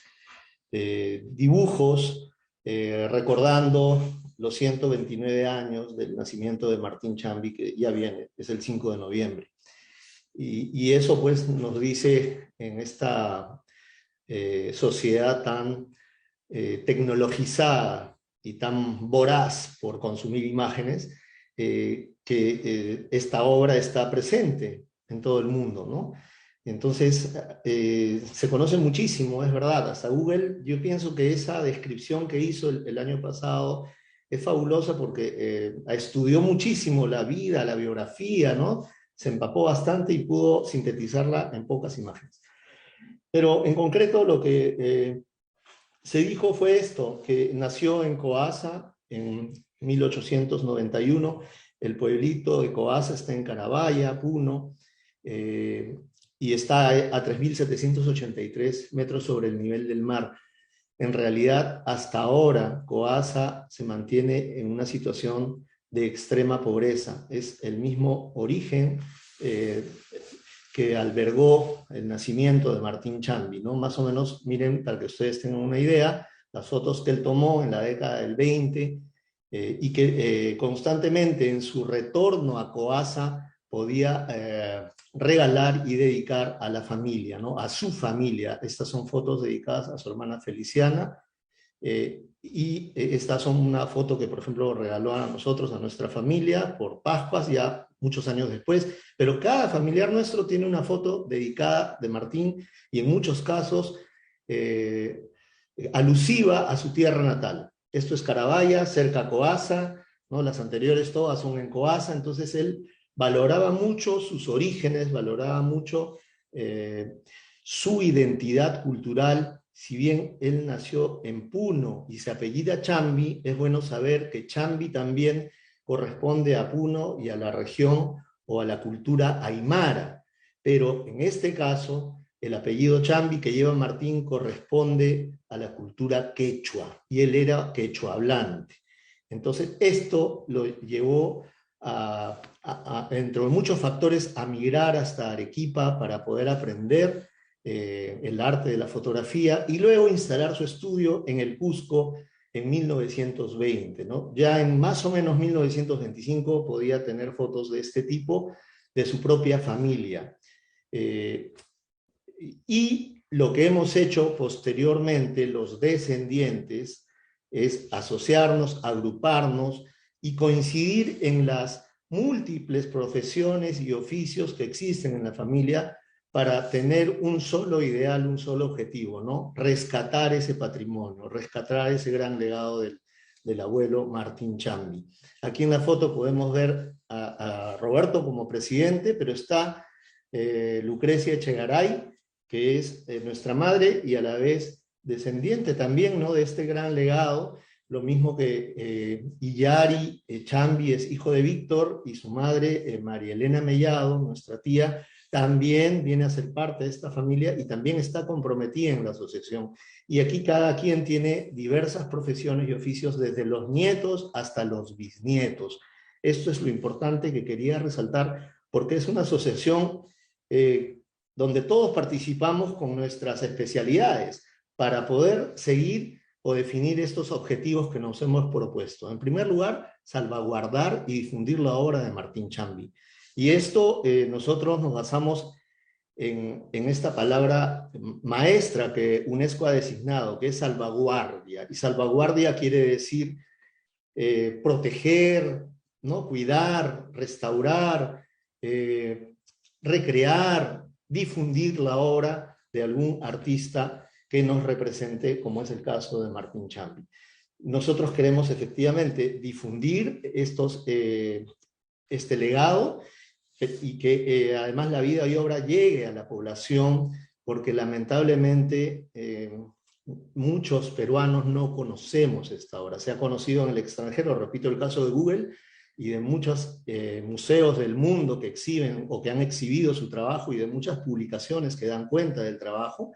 dibujos, recordando los 129 años del nacimiento de Martín Chambi, que ya viene, es el 5 de noviembre. Y eso pues nos dice en esta sociedad tan tecnologizada y tan voraz por consumir imágenes, que esta obra está presente en todo el mundo, ¿no? Entonces, se conoce muchísimo, es verdad, hasta Google. Yo pienso que esa descripción que hizo el año pasado es fabulosa porque estudió muchísimo la vida, la biografía, ¿no? Se empapó bastante y pudo sintetizarla en pocas imágenes. Pero en concreto lo que se dijo fue esto, que nació en Coassa en 1891, el pueblito de Coassa está en Carabaya, Puno, y está a 3.783 metros sobre el nivel del mar. En realidad, hasta ahora, Coassa se mantiene en una situación de extrema pobreza. Es el mismo origen que albergó el nacimiento de Martín Chambi, ¿no? Más o menos, miren, para que ustedes tengan una idea, las fotos que él tomó en la década del 20 y que constantemente en su retorno a Coassa podía regalar y dedicar a la familia, ¿no? A su familia. Estas son fotos dedicadas a su hermana Feliciana, y estas son una foto que, por ejemplo, regaló a nosotros, a nuestra familia, por Pascuas, ya muchos años después, pero cada familiar nuestro tiene una foto dedicada de Martín, y en muchos casos alusiva a su tierra natal. Esto es Carabaya, cerca a Coassa, ¿no? Las anteriores todas son en Coassa. Entonces él valoraba mucho sus orígenes, valoraba mucho su identidad cultural. Si bien él nació en Puno y se apellida Chambi, es bueno saber que Chambi también corresponde a Puno y a la región o a la cultura aymara, pero en este caso el apellido Chambi que lleva Martín corresponde a la cultura quechua, y él era quechua hablante. Entonces esto lo llevó entre muchos factores, a migrar hasta Arequipa para poder aprender el arte de la fotografía, y luego instalar su estudio en el Cusco en 1920, ¿no? Ya en más o menos 1925 podía tener fotos de este tipo de su propia familia. Y lo que hemos hecho posteriormente, los descendientes, es asociarnos, agruparnos y coincidir en las múltiples profesiones y oficios que existen en la familia para tener un solo ideal, un solo objetivo, ¿no? Rescatar ese patrimonio, rescatar ese gran legado del abuelo Martín Chambi. Aquí en la foto podemos ver a Roberto como presidente, pero está Lucrecia Echegaray, que es nuestra madre y a la vez descendiente también, ¿no?, de este gran legado. Lo mismo que Illari Chambi es hijo de Víctor, y su madre, María Elena Mellado, nuestra tía, también viene a ser parte de esta familia y también está comprometida en la asociación. Y aquí cada quien tiene diversas profesiones y oficios, desde los nietos hasta los bisnietos. Esto es lo importante que quería resaltar, porque es una asociación donde todos participamos con nuestras especialidades para poder seguir o definir estos objetivos que nos hemos propuesto. En primer lugar, salvaguardar y difundir la obra de Martín Chambi. Y esto nosotros nos basamos en esta palabra maestra que UNESCO ha designado, que es salvaguardia. Y salvaguardia quiere decir proteger, ¿no?, cuidar, restaurar, recrear, difundir la obra de algún artista que nos represente, como es el caso de Martín Chambi. Nosotros queremos efectivamente difundir este legado, y que además la vida y obra llegue a la población, porque lamentablemente muchos peruanos no conocemos esta obra. Se ha conocido en el extranjero, repito el caso de Google, y de muchos museos del mundo que exhiben o que han exhibido su trabajo, y de muchas publicaciones que dan cuenta del trabajo,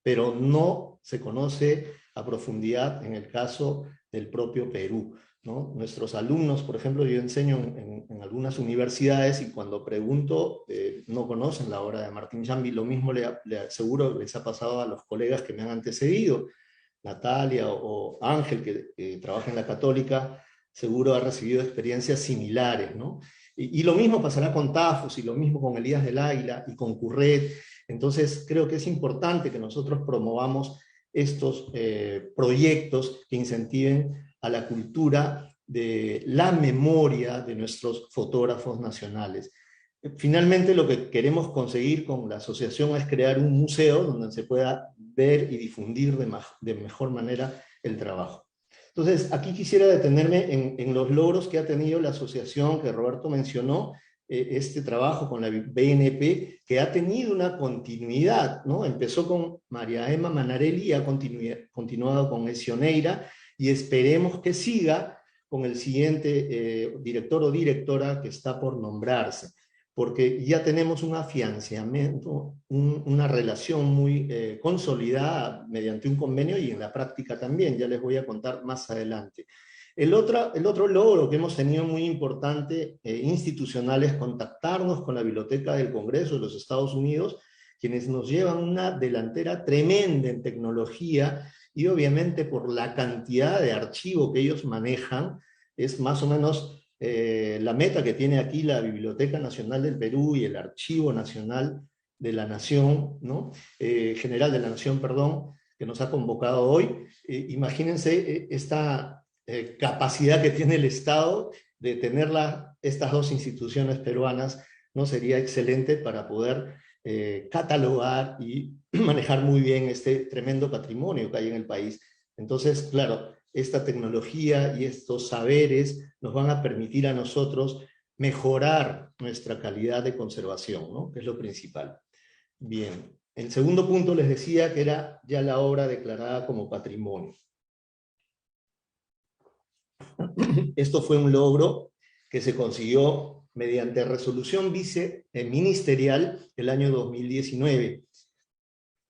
pero no se conoce a profundidad en el caso del propio Perú, ¿no? Nuestros alumnos, por ejemplo, yo enseño en algunas universidades, y cuando pregunto no conocen la obra de Martín Chambi. Lo mismo seguro les ha pasado a los colegas que me han antecedido, Natalia o Ángel, que trabaja en la Católica, seguro ha recibido experiencias similares, ¿no? Y lo mismo pasará con Tafus, y lo mismo con Elías del Águila y con Curret. Entonces creo que es importante que nosotros promovamos estos proyectos que incentiven a la cultura de la memoria de nuestros fotógrafos nacionales. Finalmente, lo que queremos conseguir con la asociación es crear un museo donde se pueda ver y difundir de mejor manera el trabajo. Entonces, aquí quisiera detenerme en los logros que ha tenido la asociación que Roberto mencionó, este trabajo con la BNP, que ha tenido una continuidad, ¿no? Empezó con María Emma Manarelli y ha continuado con Ecioneira, y esperemos que siga con el siguiente director o directora que está por nombrarse, porque ya tenemos un afianzamiento, una relación muy consolidada mediante un convenio, y en la práctica también, ya les voy a contar más adelante. El otro logro que hemos tenido muy importante institucional es contactarnos con la Biblioteca del Congreso de los Estados Unidos, quienes nos llevan una delantera tremenda en tecnología, y obviamente por la cantidad de archivo que ellos manejan, es más o menos la meta que tiene aquí la Biblioteca Nacional del Perú y el Archivo Nacional de la Nación, ¿no? General de la Nación, perdón, que nos ha convocado hoy. Imagínense esta capacidad que tiene el Estado de tener estas dos instituciones peruanas, ¿no? Sería excelente para poder catalogar y manejar muy bien este tremendo patrimonio que hay en el país. Entonces, claro, esta tecnología y estos saberes nos van a permitir a nosotros mejorar nuestra calidad de conservación, ¿no?, que es lo principal. Bien, el segundo punto les decía que era ya la obra declarada como patrimonio. Esto fue un logro que se consiguió mediante resolución viceministerial el año 2019,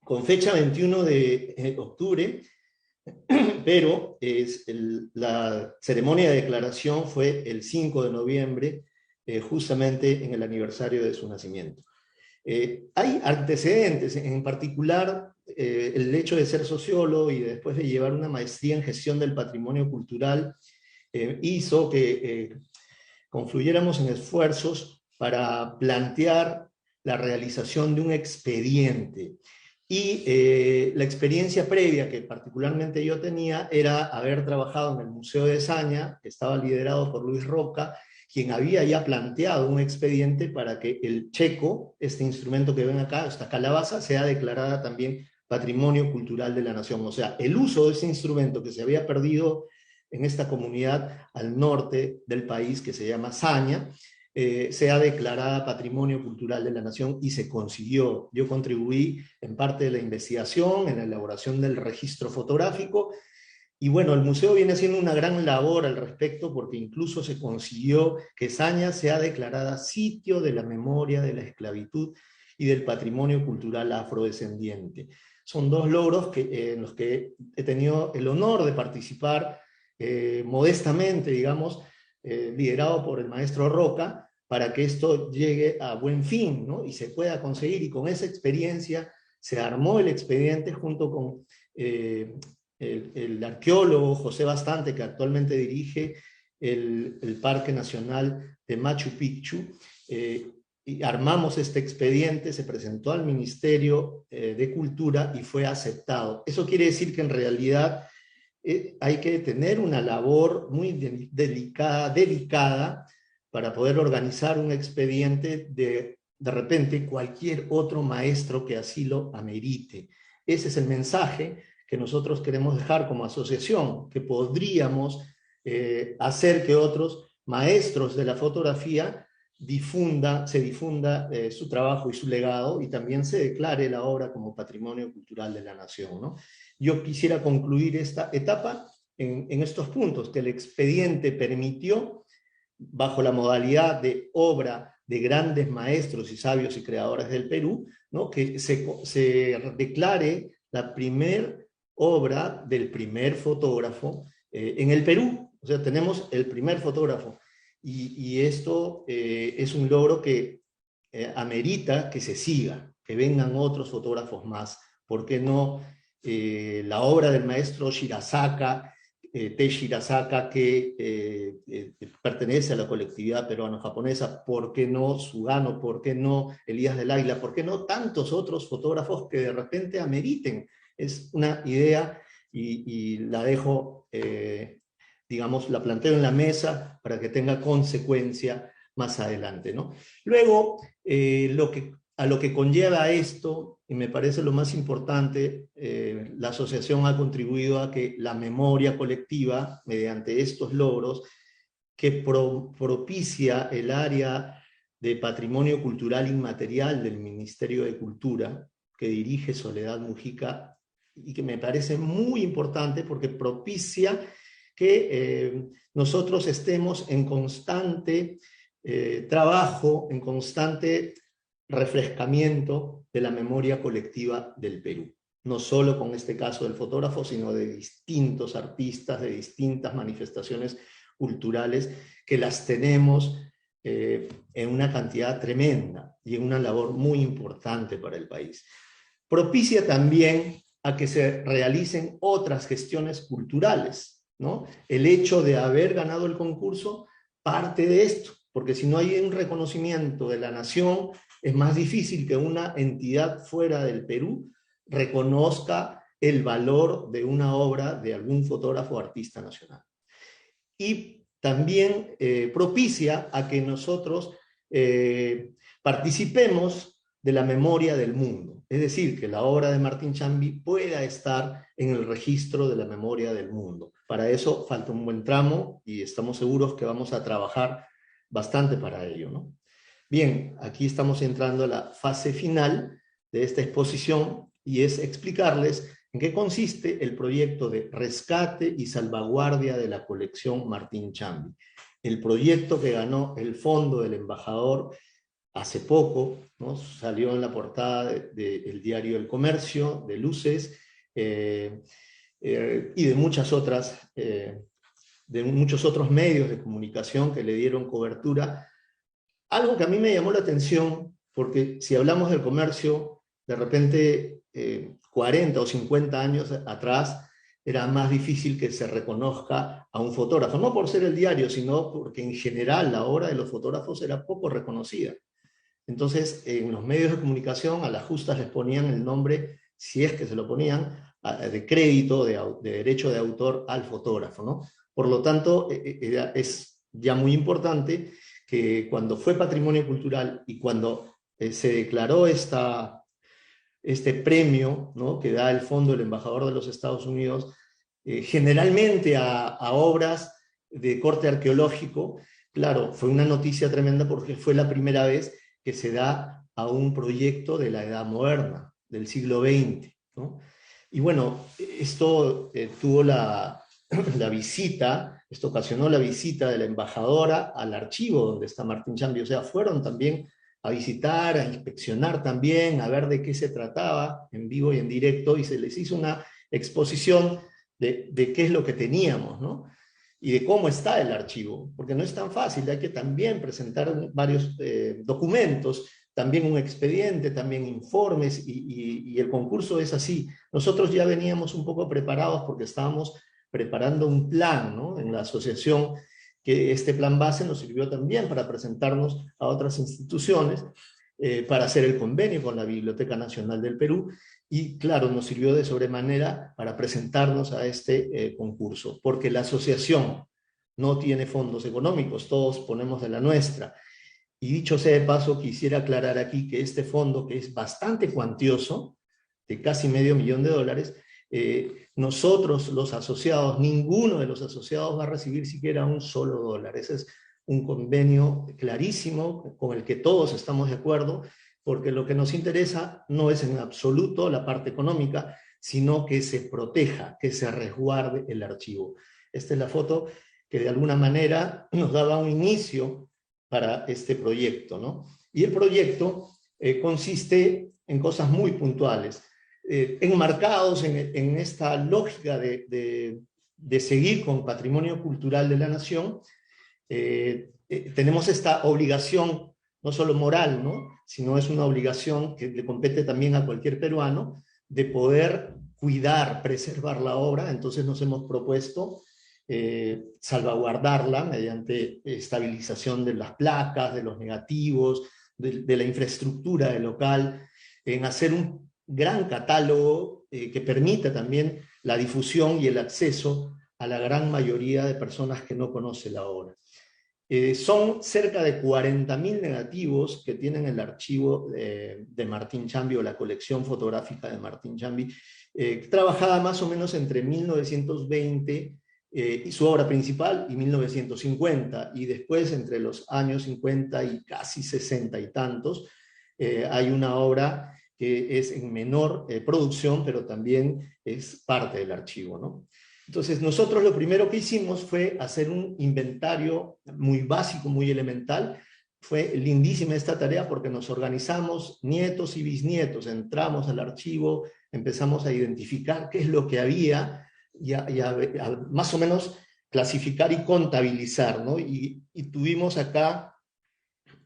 con fecha 21 de octubre, pero la ceremonia de declaración fue el 5 de noviembre, justamente en el aniversario de su nacimiento. Hay antecedentes, en particular el hecho de ser sociólogo y después de llevar una maestría en gestión del patrimonio cultural, hizo que confluyéramos en esfuerzos para plantear la realización de un expediente. Y la experiencia previa que particularmente yo tenía era haber trabajado en el Museo de Zaña, que estaba liderado por Luis Roca, quien había ya planteado un expediente para que el checo, este instrumento que ven acá, esta calabaza, sea declarada también Patrimonio Cultural de la Nación. O sea, el uso de ese instrumento que se había perdido en esta comunidad al norte del país que se llama Saña, sea declarada Patrimonio Cultural de la Nación, y se consiguió. Yo contribuí en parte de la investigación, en la elaboración del registro fotográfico, y bueno, el museo viene haciendo una gran labor al respecto, porque incluso se consiguió que Saña sea declarada sitio de la memoria de la esclavitud y del patrimonio cultural afrodescendiente. Son dos logros en los que he tenido el honor de participar modestamente, digamos, liderado por el maestro Roca, para que esto llegue a buen fin, ¿no? Y se pueda conseguir. Y con esa experiencia se armó el expediente junto con el arqueólogo José Bastante, que actualmente dirige el Parque Nacional de Machu Picchu. Y armamos este expediente, se presentó al Ministerio de Cultura y fue aceptado. Eso quiere decir que en realidad hay que tener una labor muy delicada para poder organizar un expediente de repente cualquier otro maestro que así lo amerite. Ese es el mensaje que nosotros queremos dejar como asociación, que podríamos hacer que otros maestros de la fotografía se difunda su trabajo y su legado, y también se declare la obra como patrimonio cultural de la nación, ¿no? Yo quisiera concluir esta etapa en estos puntos: que el expediente permitió, bajo la modalidad de obra de grandes maestros y sabios y creadores del Perú, ¿no?, que se declare la primer obra del primer fotógrafo en el Perú. O sea, tenemos el primer fotógrafo. Y esto es un logro que amerita que se siga, que vengan otros fotógrafos más. ¿Por qué no la obra del maestro Shirazaka, Tei Shirazaka, que pertenece a la colectividad peruano-japonesa? ¿Por qué no Sugano? ¿Por qué no Elías del Águila? ¿Por qué no tantos otros fotógrafos que de repente ameriten? Es una idea y la dejo, digamos, la planteo en la mesa para que tenga consecuencia más adelante, ¿no? Luego, a lo que conlleva esto, y me parece lo más importante, la asociación ha contribuido a que la memoria colectiva, mediante estos logros, que propicia el área de patrimonio cultural inmaterial del Ministerio de Cultura, que dirige Soledad Mujica, y que me parece muy importante porque propicia que nosotros estemos en constante trabajo, en constante refrescamiento de la memoria colectiva del Perú. No solo con este caso del fotógrafo, sino de distintos artistas, de distintas manifestaciones culturales, que las tenemos en una cantidad tremenda y en una labor muy importante para el país. Propicia también a que se realicen otras gestiones culturales, ¿no? El hecho de haber ganado el concurso parte de esto, porque si no hay un reconocimiento de la nación, es más difícil que una entidad fuera del Perú reconozca el valor de una obra de algún fotógrafo o artista nacional. Y también propicia a que nosotros participemos de la memoria del mundo. Es decir, que la obra de Martín Chambi pueda estar en el registro de la memoria del mundo. Para eso falta un buen tramo y estamos seguros que vamos a trabajar bastante para ello, ¿no? Bien, aquí estamos entrando a la fase final de esta exposición, y es explicarles en qué consiste el proyecto de rescate y salvaguardia de la colección Martín Chambi. El proyecto que ganó el fondo del embajador hace poco, ¿no? Salió en la portada del diario El Comercio, de Luces, y de muchos otros medios de comunicación que le dieron cobertura. Algo que a mí me llamó la atención, porque si hablamos del comercio, de repente 40 o 50 años atrás era más difícil que se reconozca a un fotógrafo, no por ser el diario, sino porque en general la obra de los fotógrafos era poco reconocida. Entonces, en los medios de comunicación a las justas les ponían el nombre, si es que se lo ponían, de crédito, de derecho de autor al fotógrafo, ¿no? Por lo tanto, es ya muy importante que cuando fue patrimonio cultural y cuando se declaró este premio, ¿no?, que da el fondo del embajador de los Estados Unidos, generalmente a obras de corte arqueológico. Claro, fue una noticia tremenda porque fue la primera vez que se da a un proyecto de la Edad Moderna, del siglo XX, ¿no? Y bueno, esto tuvo la visita, esto ocasionó la visita de la embajadora al archivo donde está Martín Chambi, o sea, fueron también a visitar, a inspeccionar también, a ver de qué se trataba en vivo y en directo, y se les hizo una exposición de qué es lo que teníamos, ¿no? Y de cómo está el archivo, porque no es tan fácil, hay que también presentar varios documentos, también un expediente, también informes, y el concurso es así. Nosotros ya veníamos un poco preparados porque estábamos preparando un plan, ¿no? En la asociación, que este plan base nos sirvió también para presentarnos a otras instituciones, para hacer el convenio con la Biblioteca Nacional del Perú, y claro, nos sirvió de sobremanera para presentarnos a este concurso, porque la asociación no tiene fondos económicos, todos ponemos de la nuestra. Y dicho sea de paso, quisiera aclarar aquí que este fondo, que es bastante cuantioso, de casi $500,000, nosotros los asociados, ninguno de los asociados va a recibir siquiera un solo dólar. Ese es un convenio clarísimo con el que todos estamos de acuerdo, porque lo que nos interesa no es en absoluto la parte económica, sino que se proteja, que se resguarde el archivo. Esta es la foto que de alguna manera nos daba un inicio para este proyecto, ¿no? Y el proyecto consiste en cosas muy puntuales, enmarcados en esta lógica de seguir con patrimonio cultural de la nación. Tenemos esta obligación, no solo moral, ¿no?, sino es una obligación que le compete también a cualquier peruano, de poder cuidar, preservar la obra. Entonces nos hemos propuesto salvaguardarla mediante estabilización de las placas, de los negativos, de la infraestructura del local, en hacer un gran catálogo que permita también la difusión y el acceso a la gran mayoría de personas que no conocen la obra. Son cerca de 40.000 negativos que tienen el archivo de Martín Chambi, o la colección fotográfica de Martín Chambi, trabajada más o menos entre 1920 y su obra principal, y 1950, y después entre los años 50 y casi 60 y tantos, hay una obra que es en menor producción, pero también es parte del archivo, ¿no? Entonces nosotros lo primero que hicimos fue hacer un inventario muy básico, muy elemental. Fue lindísima esta tarea porque nos organizamos, nietos y bisnietos, entramos al archivo, empezamos a identificar qué es lo que había, y a más o menos clasificar y contabilizar, ¿no? Y tuvimos acá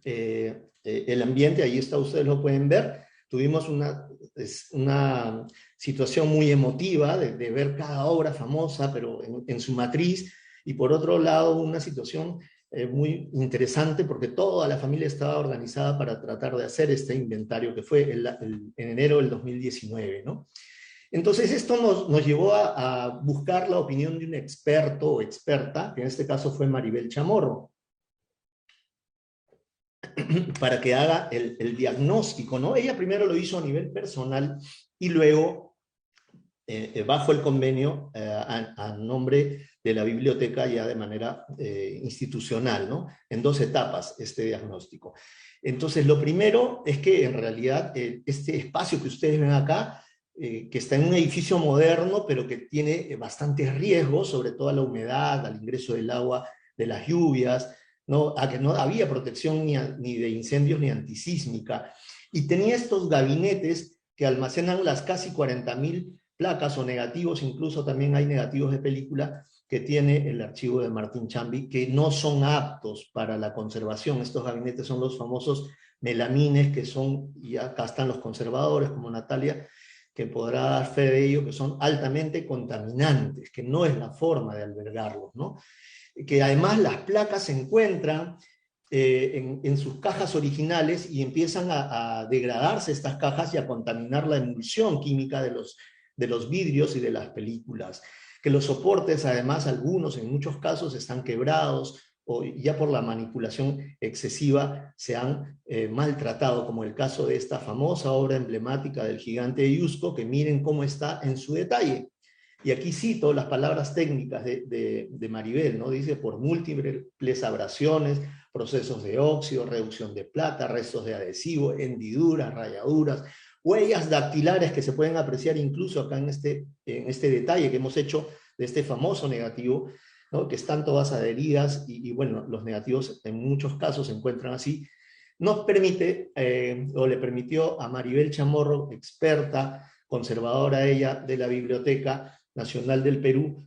el ambiente, ahí está, ustedes lo pueden ver. Tuvimos una situación muy emotiva de ver cada obra famosa, pero en su matriz, y por otro lado una situación muy interesante porque toda la familia estaba organizada para tratar de hacer este inventario, que fue en enero del 2019, ¿no? Entonces esto nos llevó a buscar la opinión de un experto o experta, que en este caso fue Maribel Chamorro, para que haga el diagnóstico, ¿no? Ella primero lo hizo a nivel personal y luego, bajo el convenio, a nombre de la biblioteca, ya de manera institucional, ¿no? En 2 etapas este diagnóstico. Entonces, lo primero es que en realidad este espacio que ustedes ven acá, que está en un edificio moderno, pero que tiene bastantes riesgos, sobre todo a la humedad, al ingreso del agua, de las lluvias, ¿no? A que no había protección ni de incendios ni antisísmica, y tenía estos gabinetes que almacenan las casi 40.000 placas o negativos, incluso también hay negativos de película que tiene el archivo de Martín Chambi, que no son aptos para la conservación. Estos gabinetes son los famosos melamines, que son, y acá están los conservadores como Natalia, que podrá dar fe de ello, que son altamente contaminantes, que no es la forma de albergarlos, ¿no? Que además las placas se encuentran en sus cajas originales y empiezan a degradarse estas cajas y a contaminar la emulsión química de los vidrios y de las películas. Que los soportes, además, algunos, en muchos casos, están quebrados o ya por la manipulación excesiva se han maltratado, como el caso de esta famosa obra emblemática del gigante de Yusko, que miren cómo está en su detalle. Y aquí cito las palabras técnicas de Maribel, ¿no? Dice, por múltiples abrasiones, procesos de óxido, reducción de plata, restos de adhesivo, hendiduras, rayaduras, huellas dactilares que se pueden apreciar incluso acá en este detalle que hemos hecho de este famoso negativo, ¿no? Que están todas adheridas y bueno, los negativos en muchos casos se encuentran así. Nos permite, o le permitió a Maribel Chamorro, experta, conservadora ella de la Biblioteca Nacional del Perú,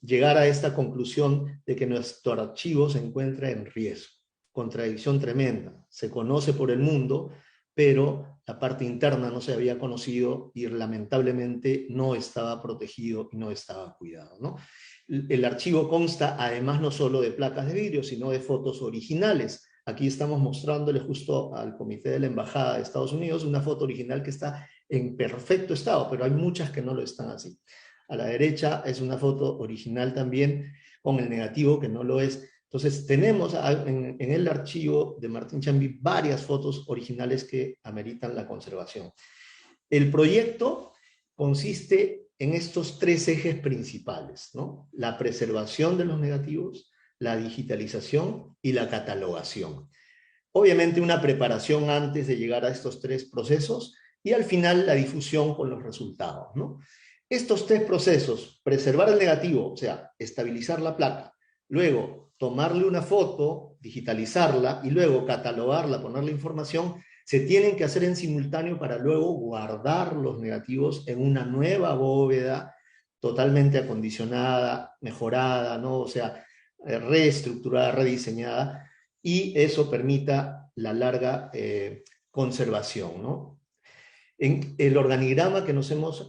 llegar a esta conclusión de que nuestro archivo se encuentra en riesgo. Contradicción tremenda. Se conoce por el mundo, pero la parte interna no se había conocido y lamentablemente no estaba protegido y no estaba cuidado, ¿no? El archivo consta además no solo de placas de vidrio, sino de fotos originales. Aquí estamos mostrándole justo al comité de la Embajada de Estados Unidos una foto original que está en perfecto estado, pero hay muchas que no lo están así. A la derecha es una foto original también con el negativo que no lo es. Entonces tenemos en el archivo de Martín Chambi varias fotos originales que ameritan la conservación. El proyecto consiste en estos tres ejes principales, ¿no? La preservación de los negativos, la digitalización y la catalogación. Obviamente una preparación antes de llegar a estos tres procesos y al final la difusión con los resultados, ¿no? Estos tres procesos, preservar el negativo, o sea, estabilizar la placa, luego tomarle una foto, digitalizarla y luego catalogarla, ponerle información, se tienen que hacer en simultáneo para luego guardar los negativos en una nueva bóveda totalmente acondicionada, mejorada, ¿no? O sea, reestructurada, rediseñada, y eso permita la larga conservación, ¿no? En el organigrama que nos hemos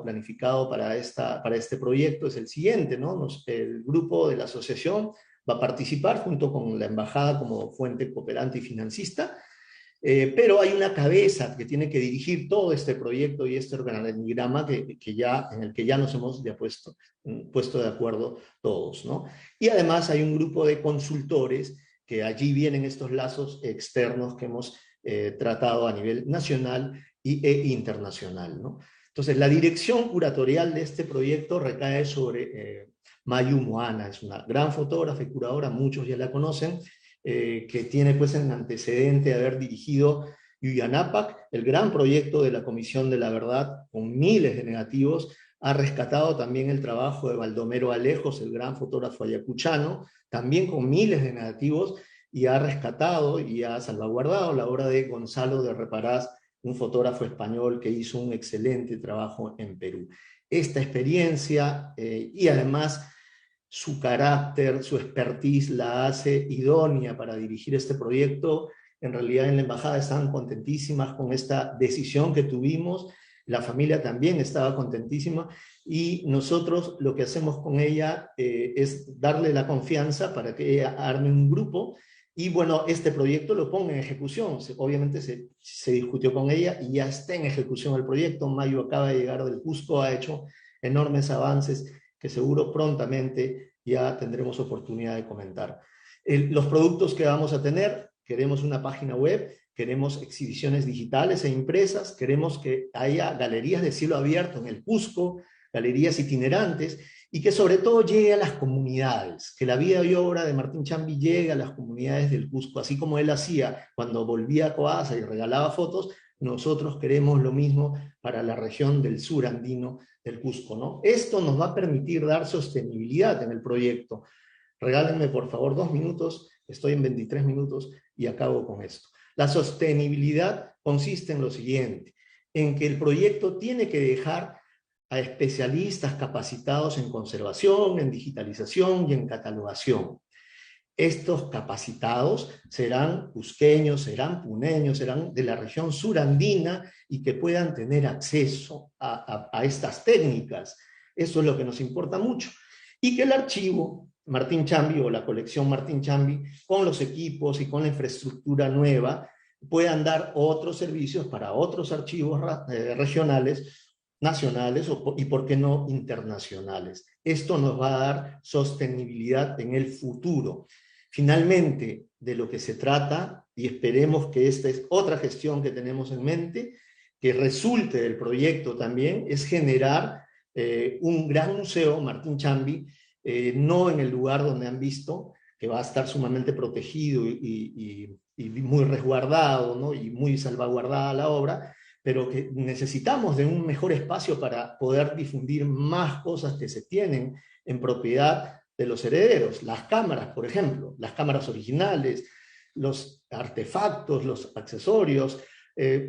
planificado para este proyecto es el siguiente, ¿no? El grupo de la asociación va a participar junto con la embajada como fuente cooperante y financista, pero hay una cabeza que tiene que dirigir todo este proyecto y este organigrama en el que ya nos hemos puesto de acuerdo todos, ¿no? Y además hay un grupo de consultores que allí vienen estos lazos externos que hemos tratado a nivel nacional e internacional, ¿no? Entonces, la dirección curatorial de este proyecto recae sobre Mayu Moana, es una gran fotógrafa y curadora, muchos ya la conocen, que tiene pues en antecedente de haber dirigido Yuyanapac, el gran proyecto de la Comisión de la Verdad, con miles de negativos. Ha rescatado también el trabajo de Baldomero Alejos, el gran fotógrafo ayacuchano, también con miles de negativos, y ha rescatado y ha salvaguardado la obra de Gonzalo de Reparás, un fotógrafo español que hizo un excelente trabajo en Perú. Esta experiencia y además su carácter, su expertise la hace idónea para dirigir este proyecto. En realidad en la embajada estaban contentísimas con esta decisión que tuvimos, la familia también estaba contentísima, y nosotros lo que hacemos con ella es darle la confianza para que ella arme un grupo, y bueno, este proyecto lo ponga en ejecución. Obviamente se discutió con ella y ya está en ejecución el proyecto. Mayo acaba de llegar del Cusco, ha hecho enormes avances que seguro prontamente ya tendremos oportunidad de comentar. Los productos que vamos a tener: queremos una página web, queremos exhibiciones digitales e impresas, queremos que haya galerías de cielo abierto en el Cusco, galerías itinerantes, y que sobre todo llegue a las comunidades, que la vida y obra de Martín Chambi llegue a las comunidades del Cusco, así como él hacía cuando volvía a Coasa y regalaba fotos. Nosotros queremos lo mismo para la región del sur andino del Cusco, ¿no? Esto nos va a permitir dar sostenibilidad en el proyecto. Regálenme por favor 2 minutos, estoy en 23 minutos y acabo con esto. La sostenibilidad consiste en lo siguiente: en que el proyecto tiene que dejar a especialistas capacitados en conservación, en digitalización y en catalogación. Estos capacitados serán cusqueños, serán puneños, serán de la región surandina y que puedan tener acceso a estas técnicas. Eso es lo que nos importa mucho. Y que el archivo Martín Chambi o la colección Martín Chambi, con los equipos y con la infraestructura nueva, puedan dar otros servicios para otros archivos regionales, nacionales y, por qué no, internacionales. Esto nos va a dar sostenibilidad en el futuro. Finalmente, de lo que se trata, y esperemos que esta es otra gestión que tenemos en mente, que resulte del proyecto también, es generar un gran museo, Martín Chambi, no en el lugar donde han visto, que va a estar sumamente protegido y muy resguardado, ¿no? Y muy salvaguardada la obra, pero que necesitamos de un mejor espacio para poder difundir más cosas que se tienen en propiedad de los herederos. Las cámaras, por ejemplo, las cámaras originales, los artefactos, los accesorios,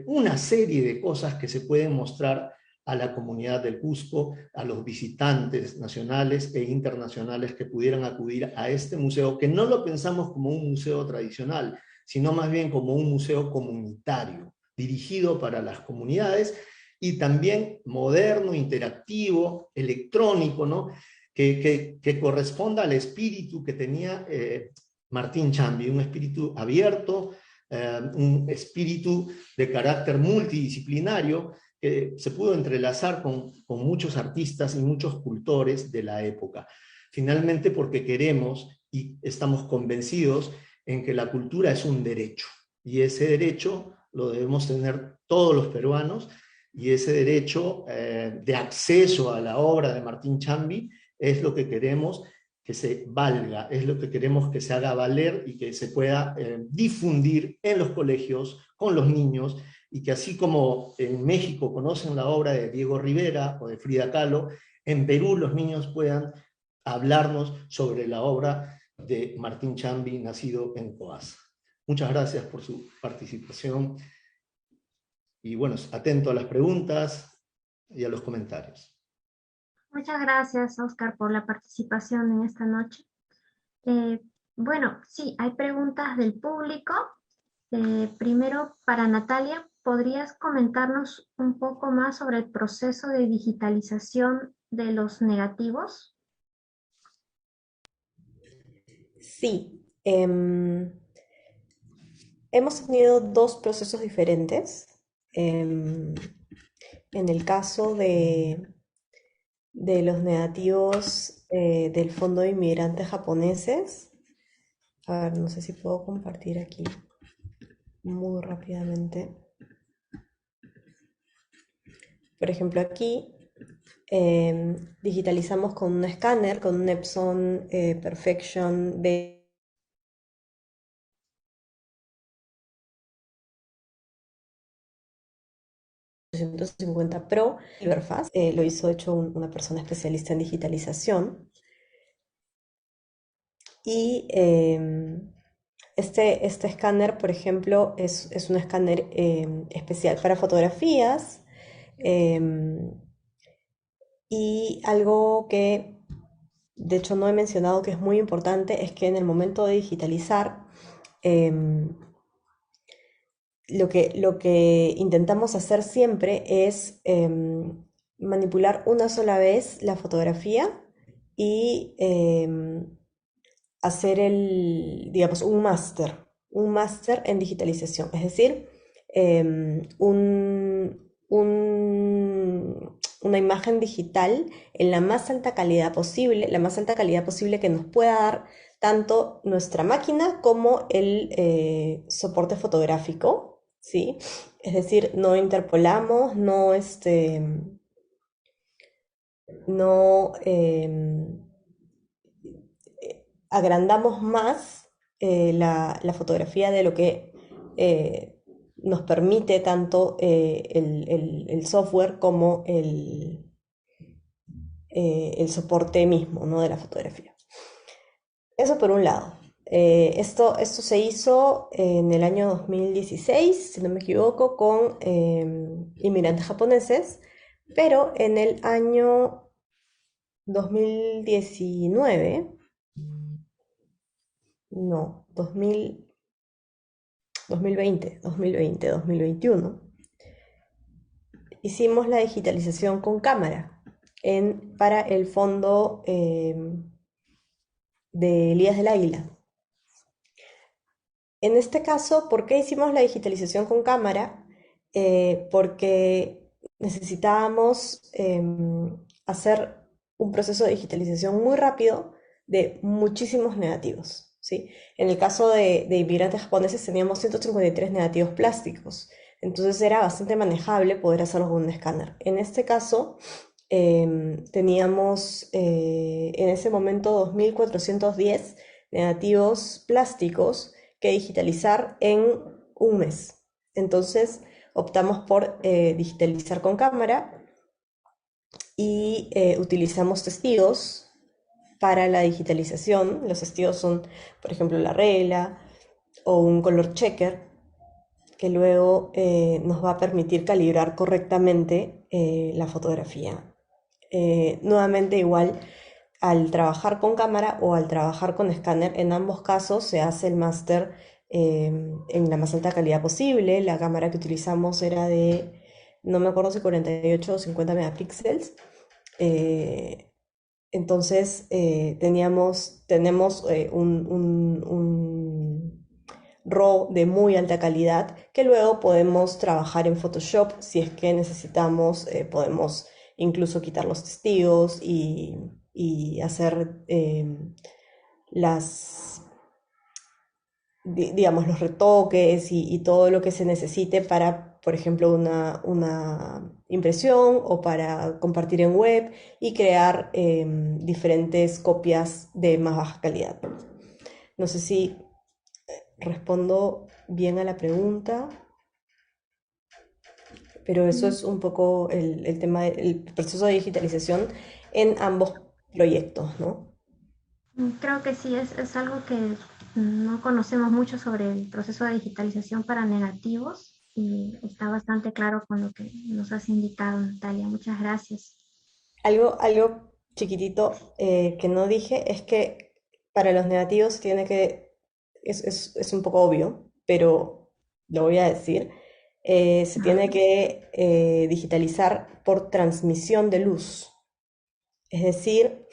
una serie de cosas que se pueden mostrar a la comunidad del Cusco, a los visitantes nacionales e internacionales que pudieran acudir a este museo, que no lo pensamos como un museo tradicional, sino más bien como un museo comunitario, dirigido para las comunidades y también moderno, interactivo, electrónico, ¿no? Que corresponda al espíritu que tenía Martín Chambi, un espíritu abierto, un espíritu de carácter multidisciplinario, que se pudo entrelazar con muchos artistas y muchos cultores de la época. Finalmente, porque queremos y estamos convencidos en que la cultura es un derecho, y ese derecho lo debemos tener todos los peruanos, y ese derecho de acceso a la obra de Martín Chambi es lo que queremos que se valga, es lo que queremos que se haga valer y que se pueda difundir en los colegios, con los niños, y que así como en México conocen la obra de Diego Rivera o de Frida Kahlo, en Perú los niños puedan hablarnos sobre la obra de Martín Chambi, nacido en Coassa. Muchas gracias por su participación y bueno, atento a las preguntas y a los comentarios. Muchas gracias, Oscar, por la participación en esta noche. Bueno, sí, hay preguntas del público. Primero, para Natalia, ¿podrías comentarnos un poco más sobre el proceso de digitalización de los negativos? Sí, hemos tenido dos procesos diferentes. En el caso de los negativos del Fondo de Inmigrantes Japoneses, a ver, no sé si puedo compartir aquí muy rápidamente. Por ejemplo, aquí digitalizamos con un escáner, con un Epson Perfection B 250 Pro, Silverfast, lo hizo hecho una persona especialista en digitalización. Y este escáner, por ejemplo, es un escáner especial para fotografías. Y algo que de hecho no he mencionado que es muy importante es que en el momento de digitalizar, lo que intentamos hacer siempre es manipular una sola vez la fotografía y hacer digamos, un máster en digitalización, es decir, una imagen digital en la más alta calidad posible que nos pueda dar tanto nuestra máquina como el soporte fotográfico, ¿sí? Es decir, no interpolamos, no agrandamos más la fotografía de lo que nos permite tanto el software como el soporte mismo, ¿no? De la fotografía. Eso por un lado. Esto se hizo en el año 2016, si no me equivoco, con inmigrantes japoneses, pero en el año 2019, no, 2021, hicimos la digitalización con cámara para el fondo de Elías del Águila. En este caso, ¿por qué hicimos la digitalización con cámara? Porque necesitábamos hacer un proceso de digitalización muy rápido de muchísimos negativos, ¿sí? En el caso de inmigrantes japoneses teníamos 153 negativos plásticos, entonces era bastante manejable poder hacerlo con un escáner. En este caso, teníamos en ese momento 2.410 negativos plásticos que digitalizar en un mes. Entonces optamos por digitalizar con cámara y utilizamos testigos para la digitalización. Los testigos son, por ejemplo, la regla o un color checker que luego nos va a permitir calibrar correctamente la fotografía. Nuevamente igual, al trabajar con cámara o al trabajar con escáner, en ambos casos se hace el máster en la más alta calidad posible. La cámara que utilizamos era de, no me acuerdo si 48 o 50 megapíxeles. Eh, entonces tenemos un RAW de muy alta calidad que luego podemos trabajar en Photoshop si es que necesitamos, podemos incluso quitar los testigos y hacer las, digamos, los retoques y todo lo que se necesite para, por ejemplo, una impresión o para compartir en web y crear diferentes copias de más baja calidad. No sé si respondo bien a la pregunta, pero eso es un poco el tema del proceso de digitalización en ambos proyectos, ¿no? Creo que sí, es algo que no conocemos mucho sobre el proceso de digitalización para negativos y está bastante claro con lo que nos has indicado, Natalia. Muchas gracias. Algo chiquitito que no dije es que para los negativos es un poco obvio, pero lo voy a decir, se tiene que digitalizar por transmisión de luz. Es decir,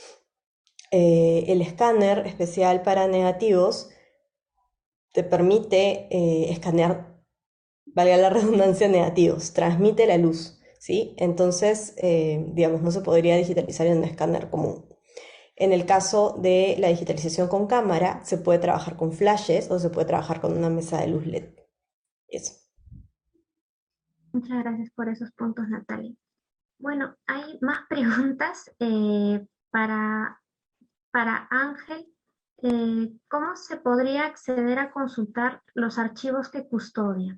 el escáner especial para negativos te permite escanear, valga la redundancia, negativos, transmite la luz, ¿sí? Entonces, digamos, no se podría digitalizar en un escáner común. En el caso de la digitalización con cámara, se puede trabajar con flashes o se puede trabajar con una mesa de luz LED. Eso. Muchas gracias por esos puntos, Natalia. Bueno, hay más preguntas para, para Ángel. ¿Cómo se podría acceder a consultar los archivos que custodia?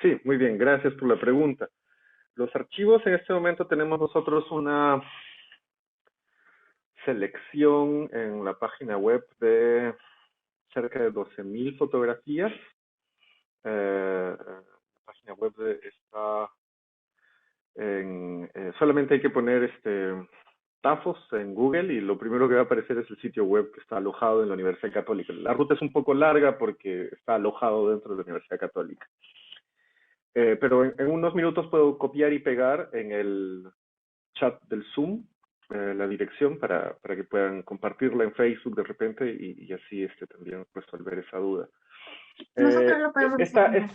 Sí, muy bien, gracias por la pregunta. Los archivos, en este momento tenemos nosotros una selección en la página web de cerca de 12.000 fotografías. La página web está solamente hay que poner Tafos en Google y lo primero que va a aparecer es el sitio web que está alojado en la Universidad Católica. La ruta es un poco larga porque está alojado dentro de la Universidad Católica. Pero en unos minutos puedo copiar y pegar en el chat del Zoom la dirección para que puedan compartirla en Facebook de repente y así también resolver esa duda. Nosotros lo podemos Esta, hacer.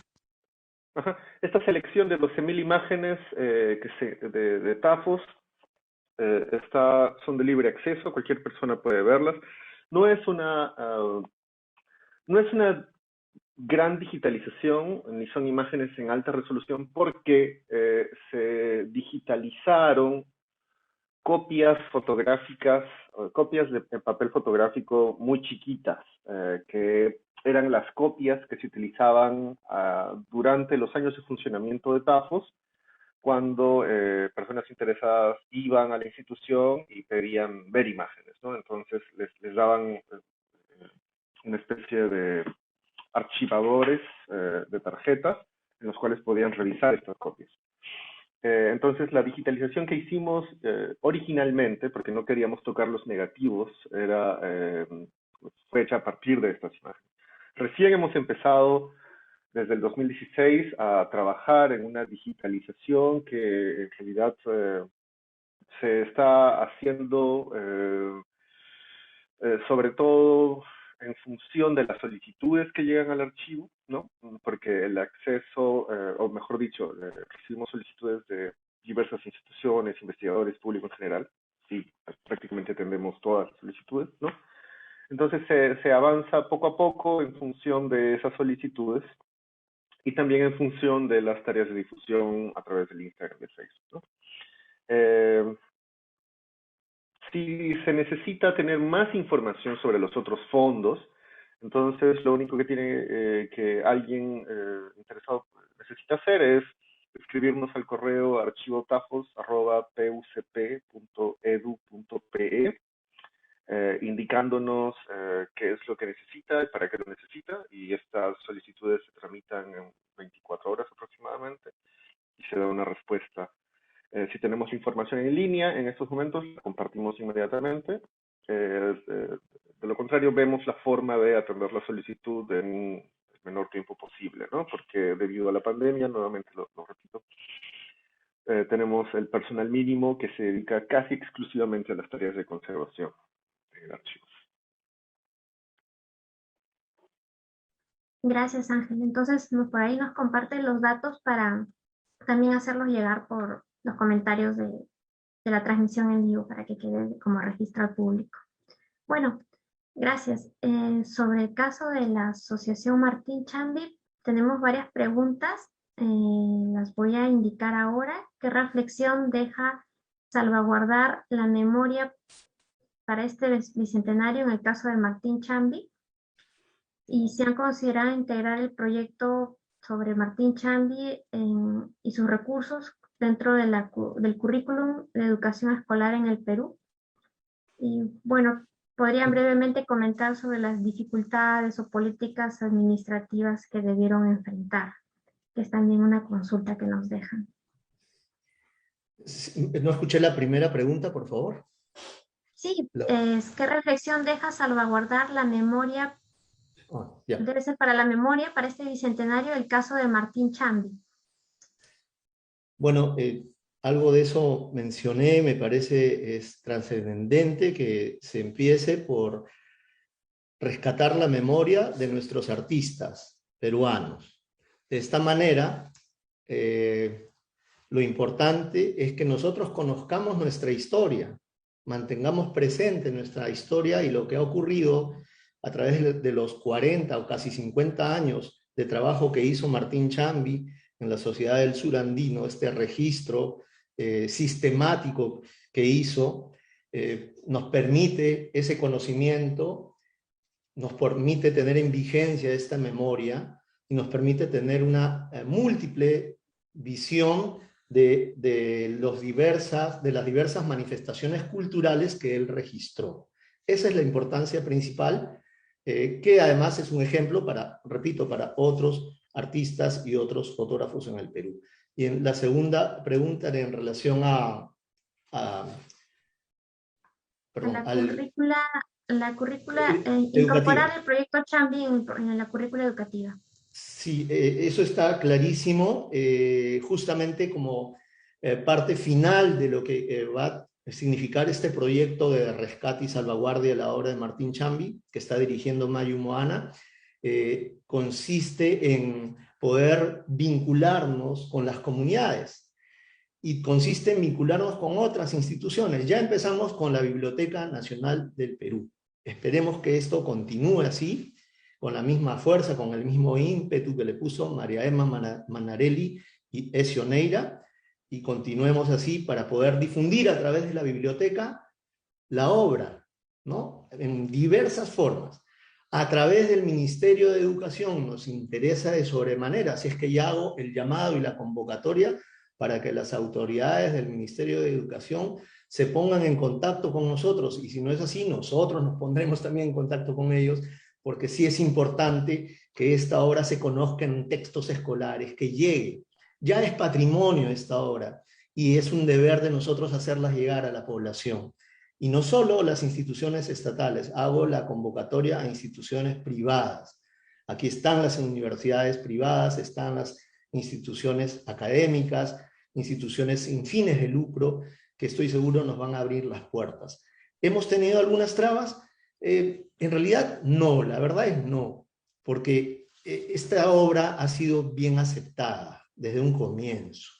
esta selección de 12.000 imágenes de Tafos son de libre acceso, cualquier persona puede verlas. No es no es una gran digitalización, ni son imágenes en alta resolución, porque se digitalizaron copias fotográficas, copias de papel fotográfico muy chiquitas, que eran las copias que se utilizaban durante los años de funcionamiento de Tafos, cuando personas interesadas iban a la institución y pedían ver imágenes, ¿no? Entonces les daban una especie de archivadores de tarjetas en los cuales podían revisar estas copias. Entonces la digitalización que hicimos originalmente, porque no queríamos tocar los negativos, fue hecha a partir de estas imágenes. Recién hemos empezado desde el 2016 a trabajar en una digitalización que en realidad se está haciendo sobre todo en función de las solicitudes que llegan al archivo, ¿no? Porque el acceso, o mejor dicho, recibimos solicitudes de diversas instituciones, investigadores, público en general, y prácticamente atendemos todas las solicitudes, ¿no? Entonces se avanza poco a poco en función de esas solicitudes y también en función de las tareas de difusión a través del Instagram y el Facebook, ¿no? Eh, si se necesita tener más información sobre los otros fondos, entonces lo único que tiene que alguien interesado necesita hacer es escribirnos al correo archivotafos@pucp.edu.pe, indicándonos qué es lo que necesita y para qué lo necesita, y estas solicitudes se tramitan en 24 horas aproximadamente y se da una respuesta. Si tenemos información en línea en estos momentos, la compartimos inmediatamente. De lo contrario, vemos la forma de atender la solicitud en el menor tiempo posible, ¿no? Porque debido a la pandemia, nuevamente lo repito, tenemos el personal mínimo que se dedica casi exclusivamente a las tareas de conservación de archivos. Gracias, Ángel. Entonces, por ahí nos comparte los datos para también hacerlos llegar por los comentarios de la transmisión en vivo para que quede como registro al público. Bueno, gracias. Sobre el caso de la Asociación Martín Chambi, tenemos varias preguntas. Las voy a indicar ahora. ¿Qué reflexión deja salvaguardar la memoria para este bicentenario en el caso de Martín Chambi? Y se han considerado integrar el proyecto sobre Martín Chambi y sus recursos dentro de del currículum de educación escolar en el Perú. Y bueno, podrían brevemente comentar sobre las dificultades o políticas administrativas que debieron enfrentar, que es también una consulta que nos dejan. No escuché la primera pregunta, por favor. Sí, ¿qué reflexión deja salvaguardar la memoria? Debe ser para la memoria, para este bicentenario, el caso de Martín Chambi. Bueno, algo de eso mencioné, me parece es trascendente que se empiece por rescatar la memoria de nuestros artistas peruanos. De esta manera, lo importante es que nosotros conozcamos nuestra historia, mantengamos presente nuestra historia y lo que ha ocurrido a través de los 40 o casi 50 años de trabajo que hizo Martín Chambi en la Sociedad del Sur Andino, este registro sistemático que hizo, nos permite ese conocimiento, nos permite tener en vigencia esta memoria y nos permite tener una múltiple visión de las diversas manifestaciones culturales que él registró. Esa es la importancia principal, que además es un ejemplo para, repito, para otros artistas y otros fotógrafos en el Perú. Y en la segunda pregunta era en relación la currícula incorporar el proyecto Chambi en la currícula educativa. Sí, eso está clarísimo, justamente como parte final de lo que va a significar este proyecto de rescate y salvaguardia de la obra de Martín Chambi, que está dirigiendo Mayu Moana, consiste en poder vincularnos con las comunidades y consiste en vincularnos con otras instituciones. Ya empezamos con la Biblioteca Nacional del Perú. Esperemos que esto continúe así, con la misma fuerza, con el mismo ímpetu que le puso María Emma Manarelli y Ezio Neira, y continuemos así para poder difundir a través de la biblioteca la obra, ¿no? En diversas formas. A través del Ministerio de Educación nos interesa de sobremanera, así es que ya hago el llamado y la convocatoria para que las autoridades del Ministerio de Educación se pongan en contacto con nosotros, y si no es así, nosotros nos pondremos también en contacto con ellos, porque sí es importante que esta obra se conozca en textos escolares, que llegue. Ya es patrimonio esta obra, y es un deber de nosotros hacerlas llegar a la población. Y no solo las instituciones estatales, hago la convocatoria a instituciones privadas. Aquí están las universidades privadas, están las instituciones académicas, instituciones sin fines de lucro, que estoy seguro nos van a abrir las puertas. ¿Hemos tenido algunas trabas? En realidad no, la verdad es no, porque esta obra ha sido bien aceptada desde un comienzo.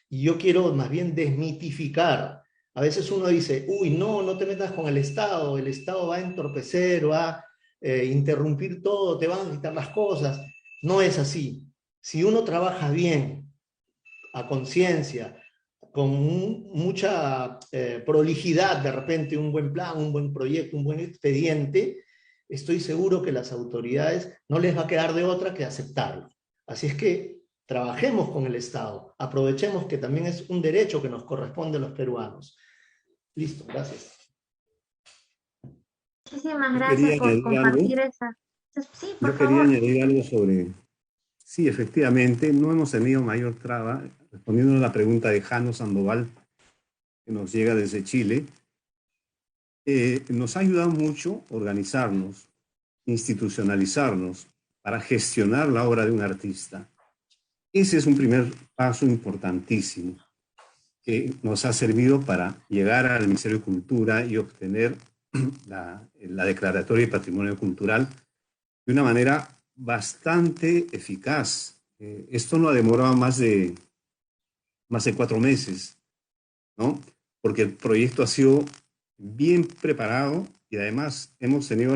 Y yo quiero más bien desmitificar. A veces uno dice, uy, no te metas con el Estado va a entorpecer, va a interrumpir todo, te van a quitar las cosas. No es así. Si uno trabaja bien, a conciencia, con mucha prolijidad, de repente un buen plan, un buen proyecto, un buen expediente, estoy seguro que las autoridades no les va a quedar de otra que aceptarlo. Así es que trabajemos con el Estado, aprovechemos que también es un derecho que nos corresponde a los peruanos. Listo, gracias. Muchísimas Yo gracias quería por añadir algo. compartir esa. Sí, por Yo quería favor. añadir algo sobre, sí, efectivamente, no hemos tenido mayor traba, respondiendo a la pregunta de Jano Sandoval, que nos llega desde Chile. Nos ha ayudado mucho organizarnos, institucionalizarnos para gestionar la obra de un artista. Ese es un primer paso importantísimo que nos ha servido para llegar al Ministerio de Cultura y obtener la Declaratoria de Patrimonio Cultural de una manera bastante eficaz. Esto no ha demorado más de 4 meses, ¿no? Porque el proyecto ha sido bien preparado y además hemos tenido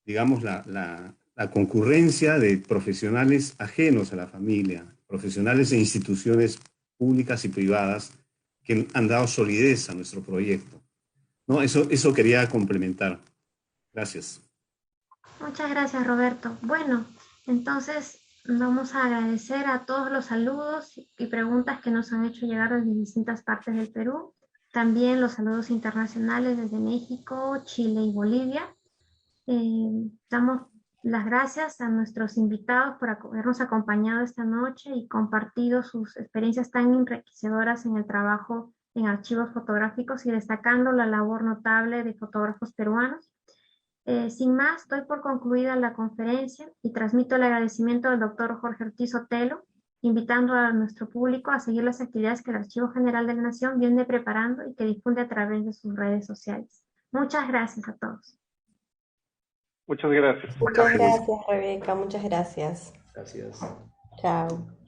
digamos, la concurrencia de profesionales ajenos a la familia, profesionales de instituciones públicas y privadas que han dado solidez a nuestro proyecto, ¿no? Eso quería complementar. Gracias. Muchas gracias, Roberto. Bueno, entonces vamos a agradecer a todos los saludos y preguntas que nos han hecho llegar desde distintas partes del Perú. También los saludos internacionales desde México, Chile y Bolivia. Damos las gracias a nuestros invitados por habernos acompañado esta noche y compartido sus experiencias tan enriquecedoras en el trabajo en archivos fotográficos y destacando la labor notable de fotógrafos peruanos. Sin más, doy por concluida la conferencia y transmito el agradecimiento del doctor Jorge Ortiz Otelo, invitando a nuestro público a seguir las actividades que el Archivo General de la Nación viene preparando y que difunde a través de sus redes sociales. Muchas gracias a todos. Muchas gracias. Muchas gracias, Rebeca. Muchas gracias. Gracias. Chao.